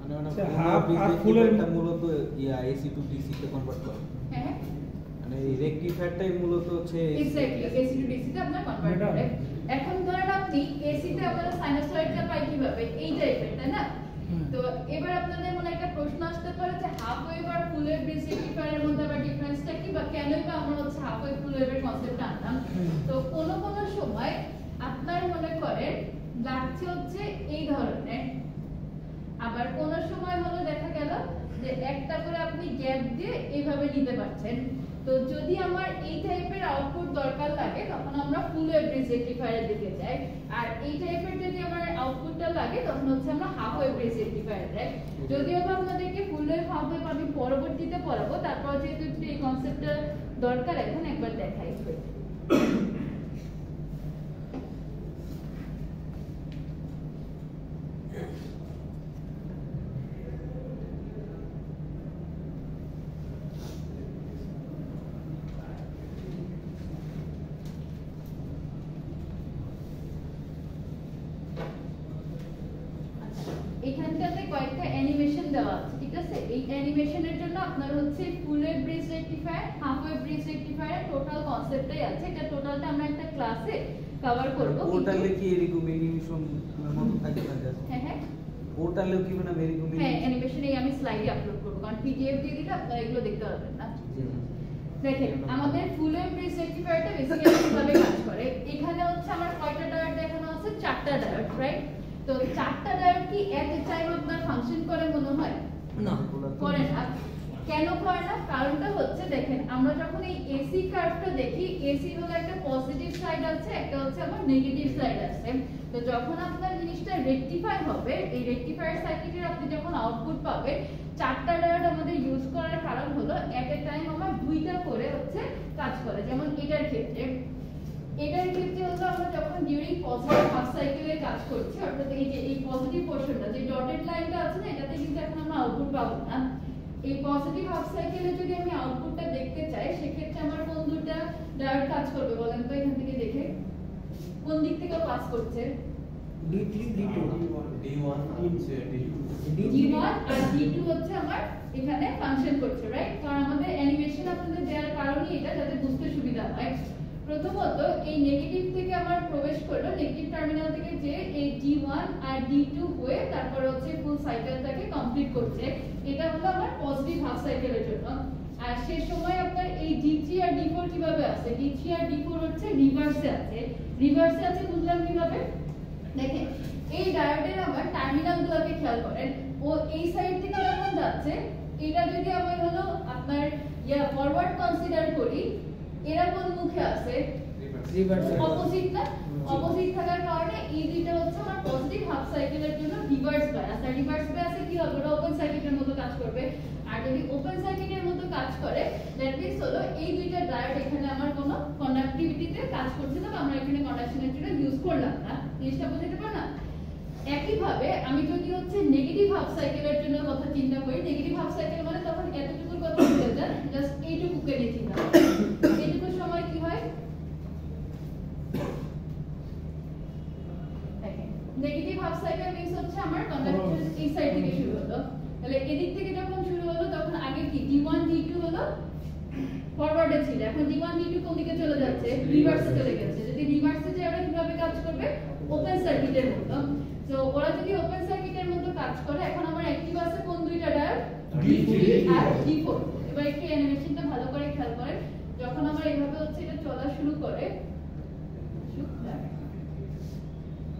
মানে হাফ আর ফুলের ফুলের মূলত এসি টু ডিসি তে কনভার্ট করে। হ্যাঁ মানে এই রেকটিফায়ারটাই মূলত হচ্ছে এক্স্যাক্টলি এসি টু ডিসি তে আপনার কনভার্ট করে। এখন ধরেন আপনি এসি তে আপনারা সাইনোসয়েডটা পাই কিভাবে? এই টাইপের, তাই না? তো এবার আপনাদের মনে একটা প্রশ্ন আসতে পারে যে হাফ ওয়েভ আর ফুল ওয়েভ ব্রিজ রেকটিফায়ারের মধ্যে আবার ডিফারেন্সটা কি, বা কেনই বা আমরা হচ্ছে হাফ ওয়েভ ফুল ওয়েভের কনসেপ্ট আনলাম? তো কোন সময় আপনার মনে করেন লাগছে হচ্ছে এই ধরনের, আবার কোন সময় হলো দেখা গেল যে একটা করে আপনি গ্যাপ দিয়ে এইভাবে নিতে পারছেন। তো যদি আমার এই টাইপের আউটপুট দরকার লাগে তখন আমরা ফুল ওয়েভ ব্রিজ রেকটিফায়ারের দিকে যাই, আর এই টাইপের যদি আমার আউটপুটটা লাগে তখন হচ্ছে আমরা হাফ ওয়েভ ব্রিজ রেকটিফায়ার যাই। যদিও বা আপনাদেরকে ফুল ওয়েভ হাফ ওয়েভ আমি পরবর্তীতে পড়াবো, তারপর যেহেতু একটু এই কনসেপ্টটা দরকার এখন একবার দেখাই। এখানটাতে কয়েকটা অ্যানিমেশন দেওয়া আছে, ঠিক আছে? এই অ্যানিমেশনের জন্য আপনার হচ্ছে full wave bridge rectifier, half wave bridge rectifier total কনসেপ্টটাই আছে। এটা টোটালটা আমরা একটা ক্লাসে কভার করব। পোর্টালে কি এরকম অ্যানিমেশন মতো থাকে না? হ্যাঁ হ্যাঁ পোর্টালেও কি মানে এরকম হ্যাঁ অ্যানিমেশনে আমি স্লাইডে আপলোড করব, কারণ পিডিএফ দিয়ে দিলে আপনারা এগুলো দেখতে পারবেন না। দেখেন আমাদের ফুল ওয়েভ ব্রিজ রেকটিফায়ারটা বেসিক্যালি কিভাবে কাজ করে, এখানে হচ্ছে আমার কয়টা ডায়োড দেখানো আছে? 4টা ডায়োড, রাইট? তো 4টা ডায়োড কি এট এ টাইম আপনার ফাংশন করে মনে হয়? না, করে না। কেন করে না? কারণটা হচ্ছে দেখেন আমরা যখন এই এসি কার্ভটা দেখি, এসি হলো একটা পজিটিভ সাইড আছে, একটা হচ্ছে আবার নেগেটিভ সাইড আছে। তো যখন আপনার জিনিসটা রেকটিফাই হবে, এই রেকটিফায়ার সার্কিটের আপনি যখন আউটপুট পাবেন, 4টা ডায়োড আমাদের ইউজ করার কারণ হলো এট এ টাইম আমার 2টা করে হচ্ছে কাজ করে। যেমন এটার ক্ষেত্রে হলো আমরা যখন ডিউরিং পজিটিভ হাফ সাইকেলে কাজ করছি, অর্থাৎ এই যে এই পজিটিভ পোরশনটা যে ডটেড লাইনটা আছে না, এটাতে কিন্তু এখন আমরা আউটপুট পাবো না। এই পজিটিভ হাফ সাইকেলে যদি আমি আউটপুটটা দেখতে চাই, সেক্ষেত্রে আমার কোন দুটো ডায়োড কাজ করবে বলেন তো? এখান থেকে দেখে কোন দিক থেকে পাস করছে? D3 D2 D1 হচ্ছে D1 আর D2 হচ্ছে আমার এখানে ফাংশন করছে, রাইট? কারণ আমাদের অ্যানিমেশন আপনাদের দেওয়ার কারণই এটা, যাতে বুঝতে সুবিধা হয়। প্রথমত এই নেগেটিভ থেকে আমার প্রবেশ করলো, নেগেটিভ টার্মিনাল থেকে যে এই D1 আর D2 হয়ে তারপর হচ্ছে ফুল সাইকেলটাকে কমপ্লিট করছে। এটা হলো আমার পজিটিভ হাফ সাইকেলের জন্য। আর সেই সময় আপনার এই D3 আর D4 কিভাবে আছে? D3 আর D4 হচ্ছে রিভার্সে আছে। রিভার্সে আছে বুঝলাম কিভাবে? দেখেন এই ডায়োডের আমার টার্মিনালগুলোকে খেয়াল করেন, ও এই সাইড থেকে যখন যাচ্ছে, এটা যদি আমি হলো আপনার ফরওয়ার্ড কনসিডার করি, এরা কোন মুখে আছে রিভার্স অপোজিট না অপোজিট থাকার কারণে এই দুইটা হচ্ছে আমার পজিটিভ হাফ সাইকেলের জন্য রিভার্স বায়াস আর রিভার্স বায়াসে কি হবে ওটা ওপেন সার্কিটের মতো কাজ করবে আর যদি ওপেন সার্কিটের মতো কাজ করে দ্যাট মিন্স হলো এই দুইটা ডায়োড এখানে আমার কোনো কন্ডাক্টিভিটিতে কাজ করছে না আমরা এখানে কন্ডাকশনের জন্য ইউজ করলাম না জিনিসটা বুঝতে পারো না একই ভাবে আমি যদি হচ্ছে নেগেটিভ হাফ সাইকেলের জন্য কথা চিন্তা করি নেগেটিভ হাফ সাইকেল মানে তখন এতটুকুর কথা বলে যায় জাস্ট এইটুকুকে নিয়ে চিন্তা করি এইটুকুর সময় কি হয় নেগেটিভ হাফ সাইকেল মিন্স হচ্ছে আমার কন্ডাকশন এই সাইড থেকে শুরু হলো তাহলে এদিক থেকে যখন শুরু হলো তখন আগে কি D1 D2 হলো ফরওয়ার্ডে ছিল এখন D1 D2 কোন দিকে চলে যাচ্ছে রিভার্সে চলে গেছে যদি রিভার্সে যায় ওরা কিভাবে কাজ করবে ওপেন সার্কিটের মতো সো ওরা যদি ওপেন সার্কিটের মতো কাজ করে এখন আমার অ্যাক্টিভ আছে কোন দুইটা ডায়োড D3 আর D4 এবার একটু অ্যানিমেশনটা ভালো করে খেয়াল করেন যখন আমরা এইভাবে হচ্ছে এটা চলা শুরু করে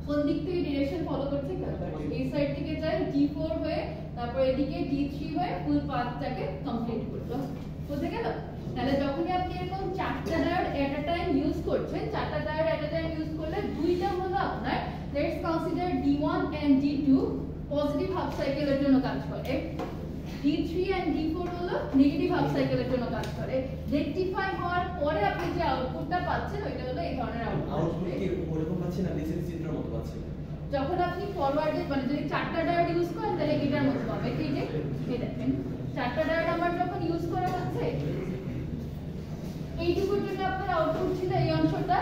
কোন দিক থেকে ডিরেকশন ফলো করছে খেয়াল করেন এই সাইড থেকে যায় D4 হয়ে তারপর এদিকে D3 হয়ে ফুল পাথটাকে কমপ্লিট করলো বুঝতে গেল তাহলে যখনই আপনি এরকম চারটা diode at a time use করছেন চারটা diode at a time use করলে দুইটা হলো আপনার let's consider D1 and D2 positive half সাইকেলের জন্য কাজ করে D3 এন্ড D4 হলো নেগেটিভ হাফ সাইকেলের জন্য কাজ করে রেকটিফাই হওয়ার পরে আপনি যে আউটপুটটা পাচ্ছেন ওইটা হলো এই ধরনের আউটপুট কি ওরকম পাচ্ছি না ডিসি চিত্রের মতো পাচ্ছি যখন আপনি ফরওয়ার্ডে মানে যদি চারটা ডায়োড ইউজ করেন তাহলে এটার মতো পাবে ঠিক আছে এই দেখেন চারটা ডায়োড আমার যখন ইউজ করা হচ্ছে এইটুকুর জন্য আপনার আউটপুট ছিল এই অংশটা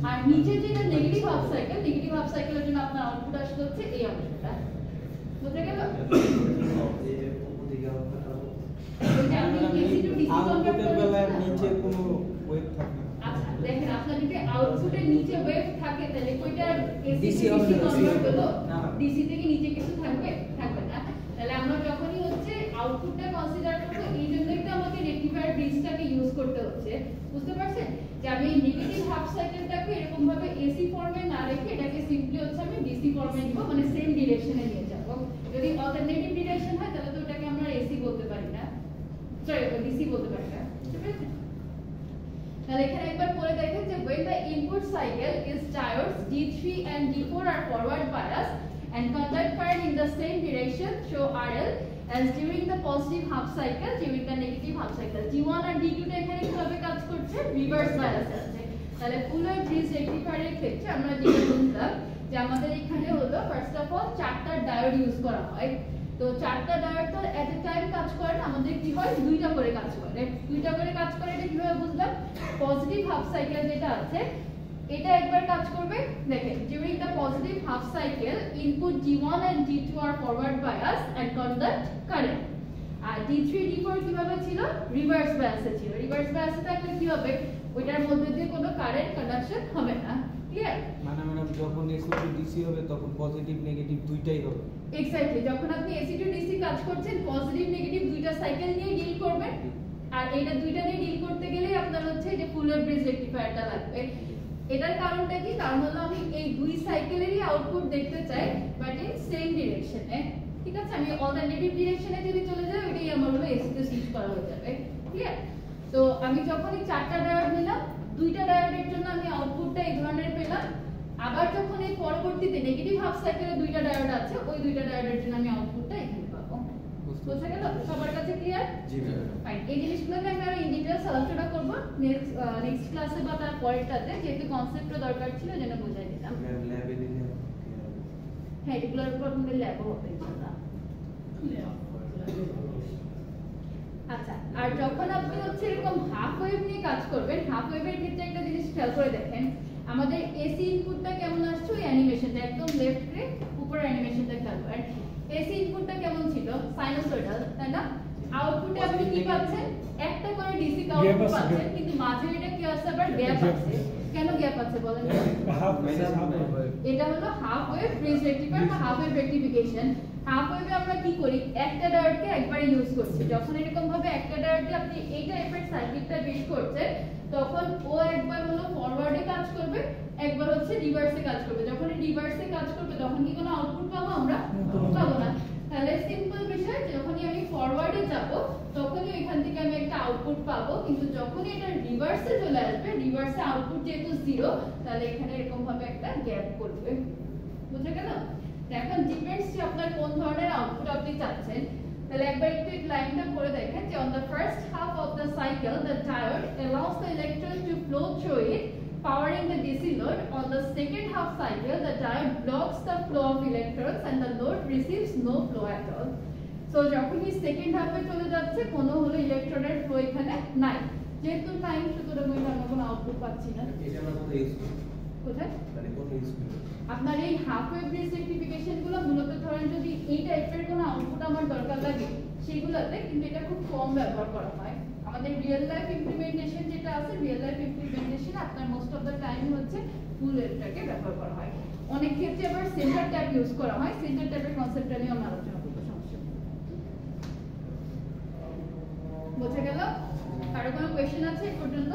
আর নিচে যেটা নেগেটিভ হাফ সাইকেলের জন্য আপনার আউটপুট আসছে হচ্ছে এই অংশটা বুঝতে গেল ওইটা আপনি AC to DC আউটপুটের কনভার্টার বেলায় নিচে কোনো ওয়েভ থাকে না আচ্ছা দেখেন আপনার যদি আউটপুটের নিচে ওয়েভ থাকে তাহলে কোইটা AC DC to হবে DC না, কনভার্ট হলো না। DC থেকে নিচে কিছু থাকবে থাকবে না তাহলে আমরা যখনই হচ্ছে আউটপুটটা কনসিডার করব এই জন্যই তো আমাকে রেকটিফায়ার ব্রিজটাকে ইউজ করতে হচ্ছে বুঝতে পারছেন যে আমি নেগেটিভ হাফ সাইকেলটাকে এরকম ভাবে AC ফর্মে না রেখে এটাকে সিম্পলি হচ্ছে আমি DC ফর্মে নিব মানে সেম ডিরেকশনে নিয়ে যাব যদি অল্টারনেটিভ ডিরেকশন হয় তাহলে তো এটাকে আমরা AC বলতে পারি না সরি DC বলতে পারি না ঠিক আছে তাহলে এখানে একবার পরে দেখেন যে when the input cycle is diodes D3 and D4 are forward biased and conduct current in the same direction show RL as during the positive half cycle during the negative half cycle D1 and D2 টা এখানে কিভাবে কাজ করছে reverse bias আছে তাহলে fuller bridge রেকটিফায়ারের ক্ষেত্রে আমরা যেটা বুঝলাম যে আমাদের এখানে হলো ফার্স্ট অফ অল চারটা ডায়োড ইউজ করা হয় তো চারটা ডায়োড তো এট এ টাইম কাজ করে না আমাদের কি হয় দুইটা করে কাজ করে এটা কিভাবে বুঝলাম পজিটিভ হাফ সাইকেল যেটা আছে এটা একবার কাজ করবে দেখেন during the positive half cycle input D1 and D2 are forward biased and conduct current R D3 D4 কিভাবে ছিল রিভার্স বায়াসে ছিল রিভার্স বায়াসে থাকলে কি হবে ওইটার মধ্যে দিয়ে কোনো কারেন্ট কন্ডাকশন হবে না ক্লিয়ার মানে ম্যাডাম যখন AC to DC হবে তখন পজিটিভ নেগেটিভ দুইটাই হবে এক্স্যাক্টলি যখন আপনি AC to DC কাজ করছেন পজিটিভ নেগেটিভ দুইটা সাইকেল নিয়ে ডিল করবেন আর এটা দুইটা নিয়ে ডিল করতে গেলে আপনার হচ্ছে যে ফুলার ব্রিজ রেকটিফায়ারটা লাগবে এটার কারণটা কি কারণ হলো আমি এই দুই সাইকেলেরই আউটপুট দেখতে চাই বাট ইন সেম ডিরেকশনে ঠিক আছে আমি অল্টারনেটিভ ডিরেকশনে যদি চলে যাই ওইটাই আমার হলো AC তে সুইচ করা হয়ে যাবে ক্লিয়ার তো আমি যখনই চারটা ডায়োড নিলাম দুইটা ডায়োডের জন্য আমি আউটপুটটা এই ধরনের পেলাম আবার যখন এই পরবর্তীতে নেগেটিভ হাফ সাইকেলে দুইটা ডায়োড আছে ওই দুইটা ডায়োডের জন্য আমি আউটপুটটা এখানে পাবো বুঝতে গেল সবার কাছে ক্লিয়ার জি ম্যাম ফাইন এই জিনিসগুলোকে আমি আরো ইন ডিটেইলস আলোচনা করব নেক্সট ক্লাসে বা তার পরেরটাতে যেহেতু কনসেপ্টটা দরকার ছিল যেন বোঝাই দিলাম ম্যাম ল্যাবে দিলে হ্যাঁ এগুলোর উপর আমাদের ল্যাবও হবে ইনশাআল্লাহ আচ্ছা আর যখন আপনি হচ্ছে এরকম হাফ ওয়েভ নিয়ে কাজ করবেন হাফ ওয়েভের ক্ষেত্রে একটা জিনিস খেয়াল করে দেখেন আমাদের এসি ইনপুটটা কেমন আসছে ওই অ্যানিমেশনটা একদম লেফট রে উপরের অ্যানিমেশনটা খেয়াল করেন এসি ইনপুটটা কেমন ছিল সাইনোসয়েডাল তাই না আউটপুটে আপনি কি পাচ্ছেন একটা করে ডিসি আউটপুট পাচ্ছেন কিন্তু মাঝে এটা কি আছে আবার গ্যাপ আছে কেন গ্যাপ আছে বলেন হাফ এটা হলো হাফ ওয়েভ ব্রিজ রেকটিফায়ার বা হাফ ওয়েভ রেকটিফিকেশন হাফ ওয়েভে আমরা কি করি একটা ডায়োডকে একবার ইউজ করছি যখন এরকম ভাবে একটা ডায়োডকে আপনি এই টাইপের সার্কিটটা বিল্ড করছেন তখন ও একবার হলো ফরওয়ার্ডে কাজ করবে একবার হচ্ছে রিভার্সে কাজ করবে যখন রিভার্সে কাজ করবে তখন কি কোনো আউটপুট পাবো আমরা পাবো না তাহলে সিম্পল বিষয় যখনই আমি ফরওয়ার্ডে যাব তখনই এখান থেকে আমি একটা আউটপুট পাবো, কিন্তু যখন এটা রিভার্সে চলে আসবে, রিভার্সে আউটপুট যেহেতু 0, তাহলে এখানে এরকম ভাবে একটা গ্যাপ করবে। বুঝে গেল? এখন ডিপেন্ডস যে আপনার কোন ধরনের আউটপুট আপনি চাচ্ছেন। তাহলে একবার একটু এই লাইনটা পড়ে দেখেন যে on the first half of the cycle the diode allows the electron to flow through it, powering the DC load. On the second half cycle the diode blocks the flow of electrons and the load receives no flow at all. So যখনই second হাফে চলে যাচ্ছে কোনো হলো ইলেকট্রনের flow এখানে নাই, যেহেতু নাই সুতরাং আমরা কোনো আউটপুট পাচ্ছি না। এটা আমরা কোথায় ইউজ করি? কোথায়? মানে কোথায় ইউজ করি? আপনার এই হাফ ওয়েভ ব্রিজ রেক্টিফিকেশন গুলো মূলত ধরেন যদি এই টাইপের কোনো আউটপুট আমার দরকার লাগে সেগুলোতে, কিন্তু এটা খুব কম ব্যবহার করা হয়। আমাদের রিয়েল লাইফ ইমপ্লিমেন্টেশন যেটা আছে, রিয়েল লাইফ ইমপ্লিমেন্টেশন আপনার মোস্ট অফ দ্য টাইম হচ্ছে ফুল ওয়েভটাকে ব্যবহার করা হয়। অনেক ক্ষেত্রে আবার সেন্টার ট্যাপ ইউজ করা হয়। সেন্টার ট্যাপের কনসেপ্টটা নিয়ে আমরা আলোচনা করব, সমস্যা নেই। বোঝা গেল? কারো কোনো কোয়েশ্চেন আছে এই পর্যন্ত?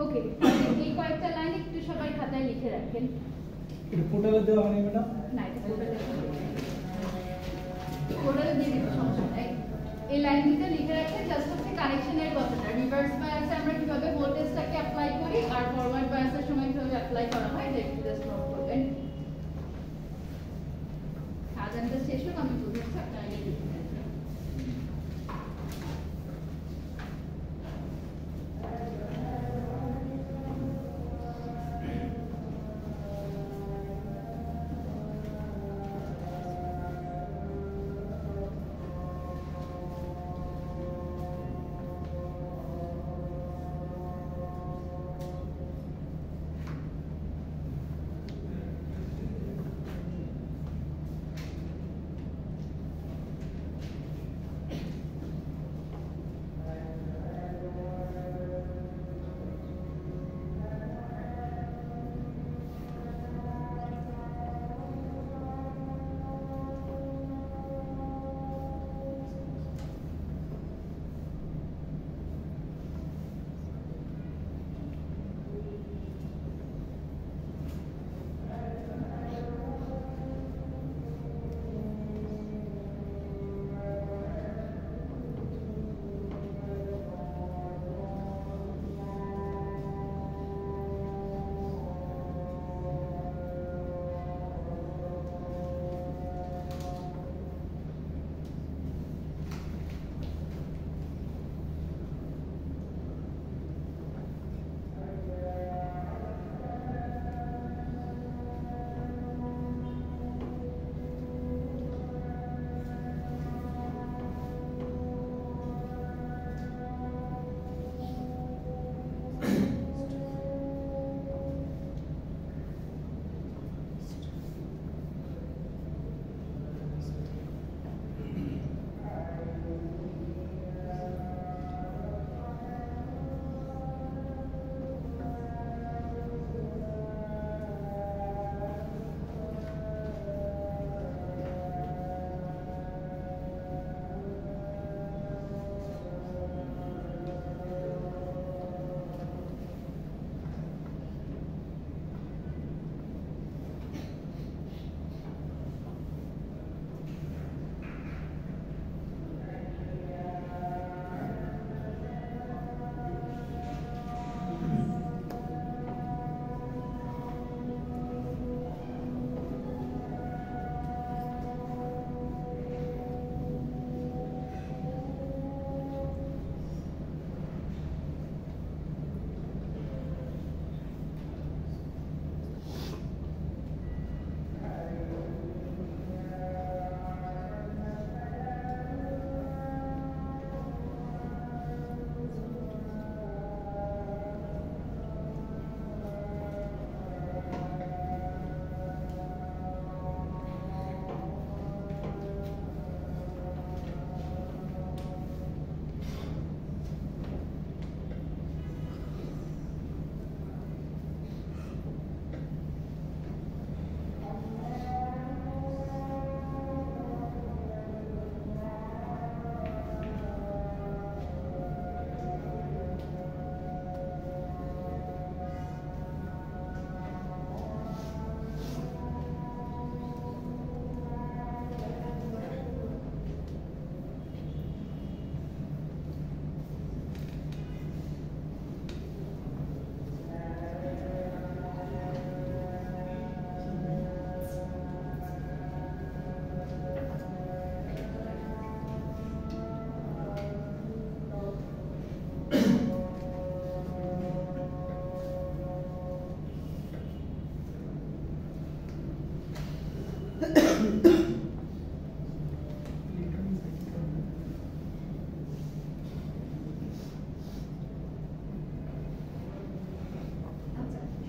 ওকে, এই কয়েকটা লাইন একটু সবাই খাতায় লিখে রাখেন। এটা পোর্টালে দেওয়া হয়নি ম্যাডাম? না, এটা পোর্টালে দিয়ে দিতে সমস্যা নাই। এই লাইনগুলো লিখে রাখেন, জাস্ট হচ্ছে কানেকশনের কথাটা। রিভার্স বায়াসে আমরা কিভাবে ভোল্টেজটাকে অ্যাপ্লাই করি আর ফরওয়ার্ড বায়াসের সময় কিভাবে অ্যাপ্লাই করা হয় এটা একটু জাস্ট নোট করবেন। আজানটা শেষ হোক, আমি বুঝেছি আপনারা লিখে দিন।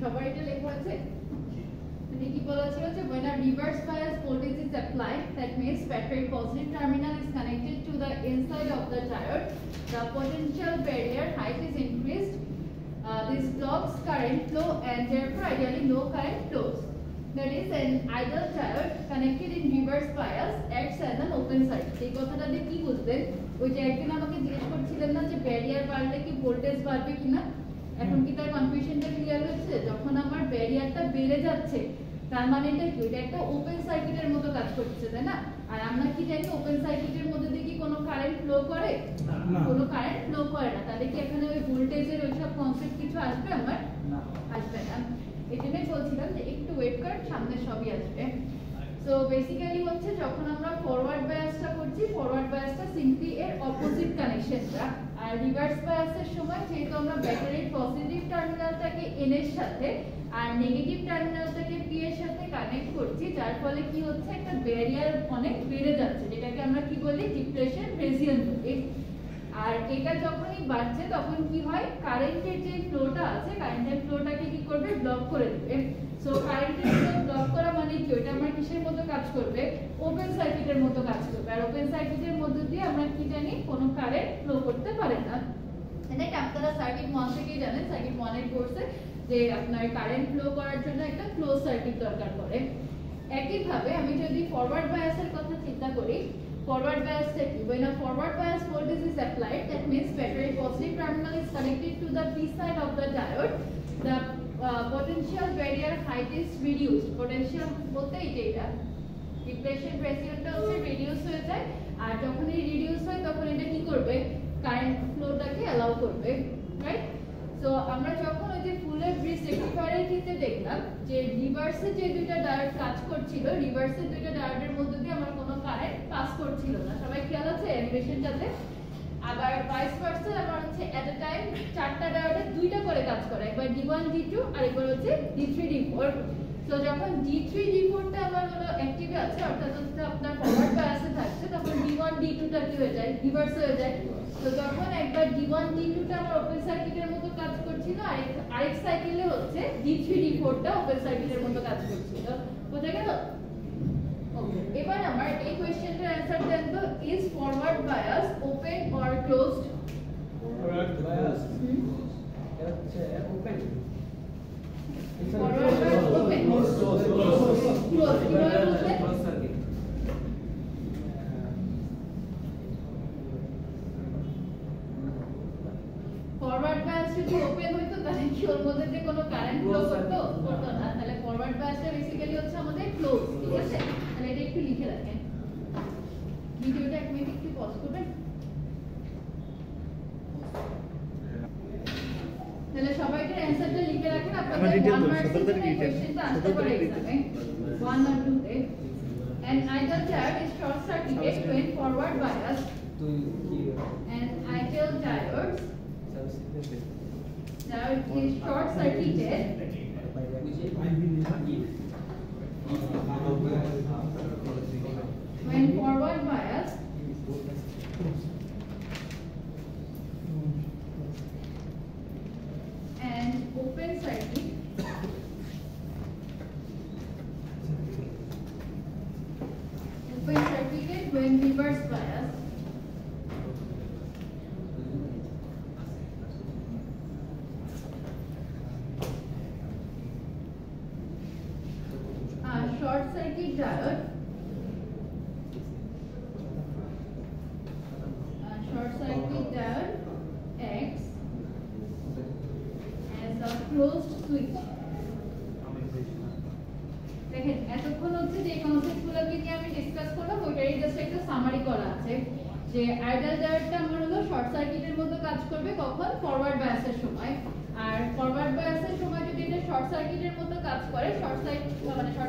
সবার এটা লেখা আছে মানে কি বলা ছিল যে when a reverse bias voltage is applied, that means battery positive terminal is connected to the inside of the diode, the potential barrier height is increased. This blocks current flow and therefore ideally no current flows. That is, an idle diode connected in reverse bias acts as an open circuit. এই কথাটা দিয়ে কি বুঝলেন? ওই যে একদিন আমাকে জিজ্ঞেস করছিলেন না যে ব্যারিয়ার বাড়লে কি ভোল্টেজ বাড়বে কিনা? এখন কি তার কনফিউশনটা ক্লিয়ার হচ্ছে? যখন আমার ব্যারিয়ারটা বেড়ে যাচ্ছে তার মানে এটা কি? এটা একটা ওপেন সার্কিটের মতো কাজ করছে, তাই না? আর আমরা কি জানি ওপেন সার্কিটের মধ্যে দিয়ে কি কোনো কারেন্ট ফ্লো করে? না। কোনো কারেন্ট ফ্লো করে না। তাহলে কি এখানে ওই ভোল্টেজের ওইসব কনসেপ্ট কিছু আসবে আমার? না। আসবে না। এজন্যই বলছিলাম যে একটু ওয়েট কর, সামনে সবই আসবে। সো বেসিক্যালি হচ্ছে যখন আমরা ফরওয়ার্ড বায়াসটা করছি, ফরওয়ার্ড বায়াসটা সিম্পলি এর অপোজিট কানেকশনটা, আর রিভার্স বায়াসের সময় যেহেতু আমরা ব্যাটারির পজিটিভ টার্মিনালটাকে এন এর সাথে আর নেগেটিভ টার্মিনালটাকে পি এর সাথে কানেক্ট করছি, যার ফলে কি হচ্ছে একটা ব্যারিয়ার অনেক বেড়ে যাচ্ছে, যেটাকে আমরা কি বলি ডিপ্লেশন রেজিয়ন বলি। আর এটা যখনই বাড়ছে তখন কি হয়, কারেন্টের যে ফ্লোটা আছে, কারেন্টের ফ্লোটাকে কি করবে, ব্লক করে দেবে। সো কারেন্টের ফ্লো ব্লক করা মানে কি, ওটা আমরা কিসের মতো কাজ করবে, ওপেন সার্কিটের মতো কাজ করবে। আর ওপেন সার্কিটের মধ্যে দিয়ে আমরা কি জানি, কোনো কারেন্ট ফ্লো করতে পারে না। এটা আপনারা সার্কিট 1 থেকেই জানেন, সার্কিট 1 এর কোর্সে যে আপনার কারেন্ট ফ্লো করার জন্য একটা ক্লোজ সার্কিট দরকার পড়ে। একইভাবে আমি যদি ফরওয়ার্ড বায়াসের কথা চিন্তা করি, forward bias কি? When a forward bias voltage is applied, that means battery positive terminal is connected to the P side of the diode. The potential barrier height is reduced. Potential বলতে এটা depletion রেজিয়নটা হচ্ছে reduce হয়ে যায়, আর যখন এই reduce হয় তখন এটা কি করবে, কারেন্ট ফ্লোটাকে অ্যালাউ করবে, রাইট? সো আমরা যখন ওই যে ফুলের ব্রিজ রেকটিফায়ারের ক্ষেত্রে দেখলাম যে রিভার্সে যে দুইটা ডায়োড কাজ করছিল, রিভার্সের দুইটা ডায়োডের মধ্যে দিয়ে আমার কোনো কারেন্ট পাস করছিল না, সবাই খেয়াল আছে অ্যানিমেশনটাতে? আবার ভাইস ভার্সা আমার হচ্ছে এট আ টাইম চারটা ডায়োডে দুইটা করে কাজ করে, একবার D1 D2 আর একবার হচ্ছে D3 D4। তো যখন D3 D4 টা আমার হলো অ্যাক্টিভে আছে, অর্থাৎ হচ্ছে আপনার ফরওয়ার্ড বায়াসে থাকছে, তখন D1 D2 টা কি হয়ে যায়, রিভার্স হয়ে যায়। তো তখন একবার D1 D2 টা আমার ওপেন সার্কিটের মতো কাজ করছিল, আরেক সাইকেলে হচ্ছে D3 D4 টা ওপেন সার্কিটের মতো কাজ করছিল। বোঝা গেল? ওকে, এবার আমার এই কোশ্চেনটার অ্যানসার দেন তো, is forward bias open or closed? Forward bias এটা হচ্ছে open. Forward bias open close কিভাবে বলতে? Close circuit. ফরওয়ার্ড বায়াস যদি ওপেন হইতো তাহলে কি ওর মধ্যে যে কোনো কারেন্ট ফ্লো করতো? করতো না। তাহলে ফরওয়ার্ড বায়াসটা বেসিক্যালি হচ্ছে আমাদের ক্লোজ, ঠিক আছে? তাহলে এটা একটু লিখে রাখেন। ভিডিওটা এক মিনিট একটু পজ করবেন। তাহলে সবাই এর অ্যানসারটা লিখে রাখেন, আপনাদের 1 মার্কসের জন্য এই কোশ্চেনটা আসতে পারে এক্সামে 1 আর 2 তে। An idle diode is short circuited when forward bias, তুই কি and idle diode is short circuited when forward bias and open circuit when reverse bias short circuit diode acts as a closed switch. দেখেন এতক্ষণ হচ্ছে যে কনসেপ্টগুলোকে নিয়ে আমি discuss করলাম, ওইটারই just একটা সামারি করা আছে যে আইডাল ডায়োডটা আমার হলো শর্ট সার্কিটের মতো কাজ করবে কখন, ফরওয়ার্ড বায়াসের সময়। আর ফরওয়ার্ড বায়াসের সময় যদি এটা শর্ট সার্কিটের মতো কাজ করে, শর্ট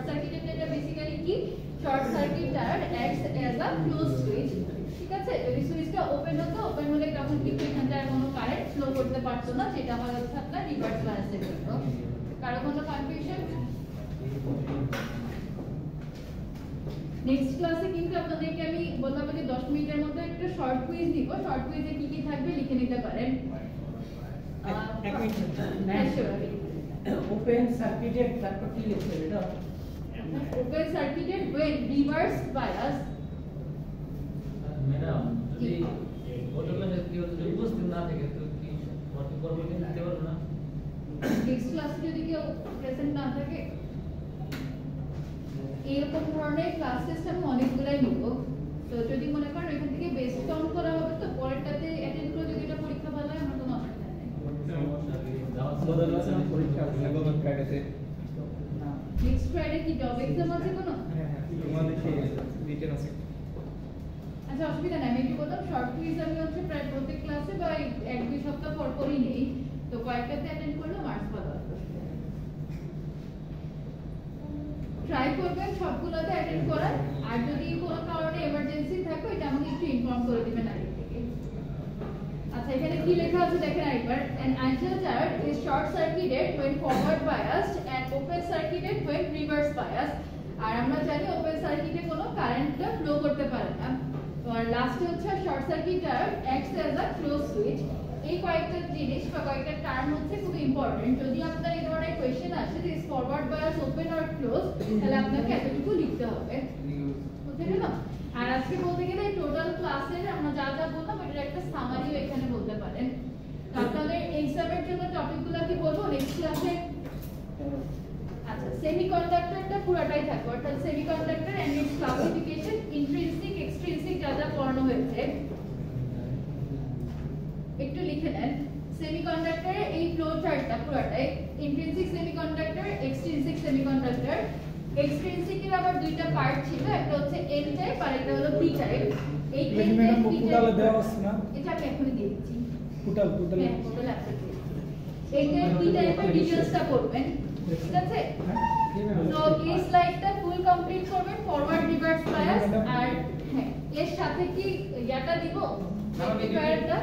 সার্কিটের এটা বেসিক্যালি কি, short circuit diode acts as a close switch, ঠিক আছে? যদি সুইচটা ওপেন হতো, ওপেন হলে তখন কিন্তু এখানটা কোনো কারেন্ট ফ্লো করতে পারতো না, সেটা হয় হচ্ছে আপনার রিভার্স বায়াসের জন্য। কারো কোনো কনফিউশন? নেক্সট ক্লাসে কিন্তু আপনাদেরকে আমি বললাম যে 10 মিনিটের মধ্যে একটা শর্ট কুইজ দিব, শর্ট কুইজে কি কি থাকবে লিখে নিতে পারেন। এক মিনিট। হ্যাঁ, sure. ওপেন সার্কিটেড তারপর কি লিখতে হবে এটা? Open circuited when reverse bias madam যদি গত ক্লাসে কেউ যদি উপস্থিত না থাকে তো কি ভর্তি করবো কি দিতে পারবো না? নেক্সট ক্লাসে যদি কেউ প্রেজেন্ট না থাকে এরকম ধরনের ক্লাস টেস্ট আমি অনেকগুলাই নিব। তো যদি মনে করেন এখান থেকে বেস কাউন্ট করা হবে তো পরেরটাতে অ্যাটেন্ড করে যদি এটা পরীক্ষা ভালো হয় আমার কোনো অসুবিধা নেই। পরীক্ষা গভর্নমেন্ট ফ্রাইডেতে নেক্সট ফ্রাইডে কি জব এক্সাম আছে কোনো? তোমাদের সেই রিটেন আছে। আচ্ছা অসুবিধা নাই, আমি একটু বললাম শর্ট কুইজ আমি হচ্ছে প্রায় প্রত্যেক ক্লাসে বা এক দুই সপ্তাহ পর পরই নেই, তো কয়েকটাতে অ্যাটেন্ড করলে মার্কস ভালো আসবে। ট্রাই করবেন সবগুলোতে অ্যাটেন্ড করার, আর যদি কোনো কারণে এমার্জেন্সি থাকে এটা আমাকে একটু ইনফর্ম করে দিবেন আগে থেকে। আচ্ছা এখানে কি লেখা আছে দেখেন একবার, an ideal diode is short circuited when forward biased and open circuited when reverse biased। আর আমরা জানি ওপেন সার্কিটে কোনো কারেন্টটা ফ্লো করতে পারে না। তো আর লাস্টে হচ্ছে short circuit diode acts as a closed switch। এই কয়েকটা জিনিস বা কয়েকটা টার্ম হচ্ছে খুব ইম্পর্টেন্ট। যদি আপনার এই ধরনের কোশ্চেন আসে যে is forward bias open or close, তাহলে আপনাকে এতটুকু লিখতে হবে, বুঝতে গেলাম? আর আজকে বলতে গেলে টোটাল ক্লাসের আমরা যা যা বললাম এটার একটা সামারিও এখানে বলতে পারেন। তো আপনাদের এক্সামের জন্য টপিকগুলো কি বলবো নেক্সট ক্লাসে? আচ্ছা সেমিকন্ডাক্টরটা পুরোটাই থাকবে, অর্থাৎ semiconductor and its classification, intrinsic extrinsic যা যা পড়ানো হয়েছে একটু লিখে নেন। সেমিকন্ডাক্টরের এই ফ্লো চার্টটা পুরোটাই ইন্ট্রিনসিক সেমিকন্ডাক্টর, এক্সট্রিনসিক সেমিকন্ডাক্টর। এক্সট্রিনসিকের আবার দুইটা পার্ট ছিল, একটা হচ্ছে এন টাইপ আর একটা হলো পি টাইপ। এই এন টাইপ পি পোর্টালে দেওয়া আছে না? এটা আমি এখনই দিয়ে দিচ্ছি। পোর্টাল হ্যাঁ পোর্টাল আছে। এই টাইপ পি টাইপের ডিটেইলসটা করবেন, ঠিক আছে? তো এই স্লাইডটা ফুল কমপ্লিট করবেন, ফরওয়ার্ড রিভার্স বায়াস আর হ্যাঁ এর সাথে কি ইয়াটা দিব রেকটিফায়ারটা।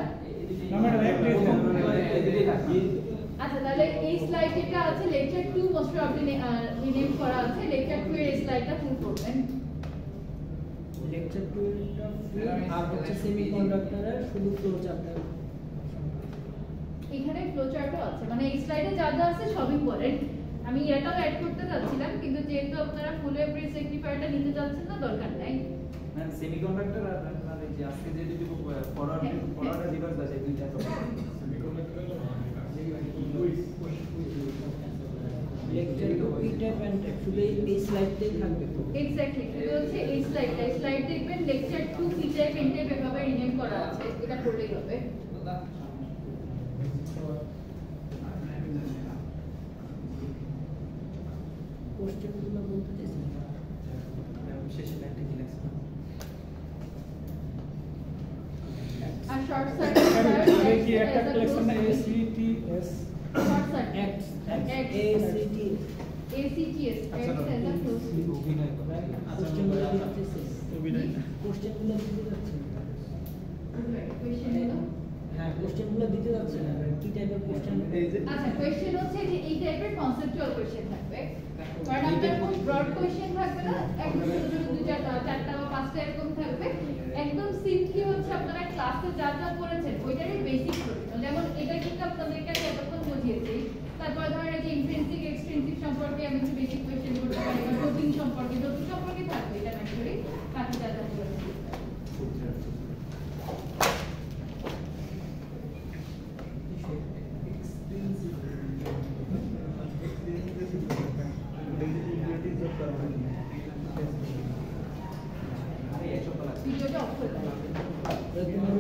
আচ্ছা তাহলে এই স্লাইডটা আছে লেকচার 2 মোস্ট প্রবাবলি রিনেম করা আছে, লেকচার 2 এর স্লাইডটা ফুল করবেন। লেকচার 2 টা ফুল আর হচ্ছে সেমিকন্ডাক্টরের শুধু ফ্লো চার্টটা। এখানে ফ্লো চার্টও আছে, মানে এই স্লাইডে যা যা আছে সবই পড়েন। আমি এটাও অ্যাড করতে যাচ্ছিলাম কিন্তু যেহেতু আপনারা ফুল ব্রিজ রেকটিফায়ারটা নিতে যাচ্ছেন না দরকার নাই। ম্যাম সেমিকন্ডাক্টর আর মানে যে আজকে যে দুটো ফরওয়ার্ড আর রিভার্স আছে দুইটা লেকচার 2 পি টাইপ এন্ড শুধু এই স্লাইডটাই থাকবে তো। এক্স্যাক্টলি এটা হচ্ছে এই স্লাইডটা, স্লাইড দেখবেন lecture 2 P type N type এভাবে রিনেম করা আছে, এটা পড়লেই হবে। কোশ্চেনগুলো বলতে চাইছি শেষে একটা কি লাগছে? আর শর্ট সার্কিট আরে কি একটা কালেকশন না ACTS short circuit X X ACTS আচ্ছা, X as a closed switch। অভিনয় করে। কোশ্চেনগুলো দিতেছে কোশ্চেনগুলো দিতে যাচ্ছে কোশ্চেন হলো হ্যাঁ কোশ্চেনগুলো দিতে যাচ্ছে না কি টাইপের কোশ্চেন আচ্ছা কোশ্চেন হচ্ছে যে এই টাইপের কনসেপচুয়াল কোশ্চেন থাকবে, কারণ আপনার খুব ব্রড কোশ্চেন থাকবে না, একদম ছোট ছোট দুইটা চারটা বা পাঁচটা এরকম থাকবে। একদম সিম্পলি হচ্ছে আপনারা ক্লাসে যা যা পড়েছেন ওইটারই বেসিক প্রশ্ন, যেমন এটা কিন্তু আপনাদেরকে আমি এতক্ষণ বুঝিয়েছি। তারপর ধরেন এই যে ইন্ট্রিনসিক এক্সট্রিনসিক সম্পর্কে আমি কিছু বেসিক কোশ্চেন করতে পারি, বা ডোপিং সম্পর্কে থাকবে, এটা ম্যাক্সুয়ালি বাকি যা যা পড়েছি। ভিডিওটা অফ করে দাও।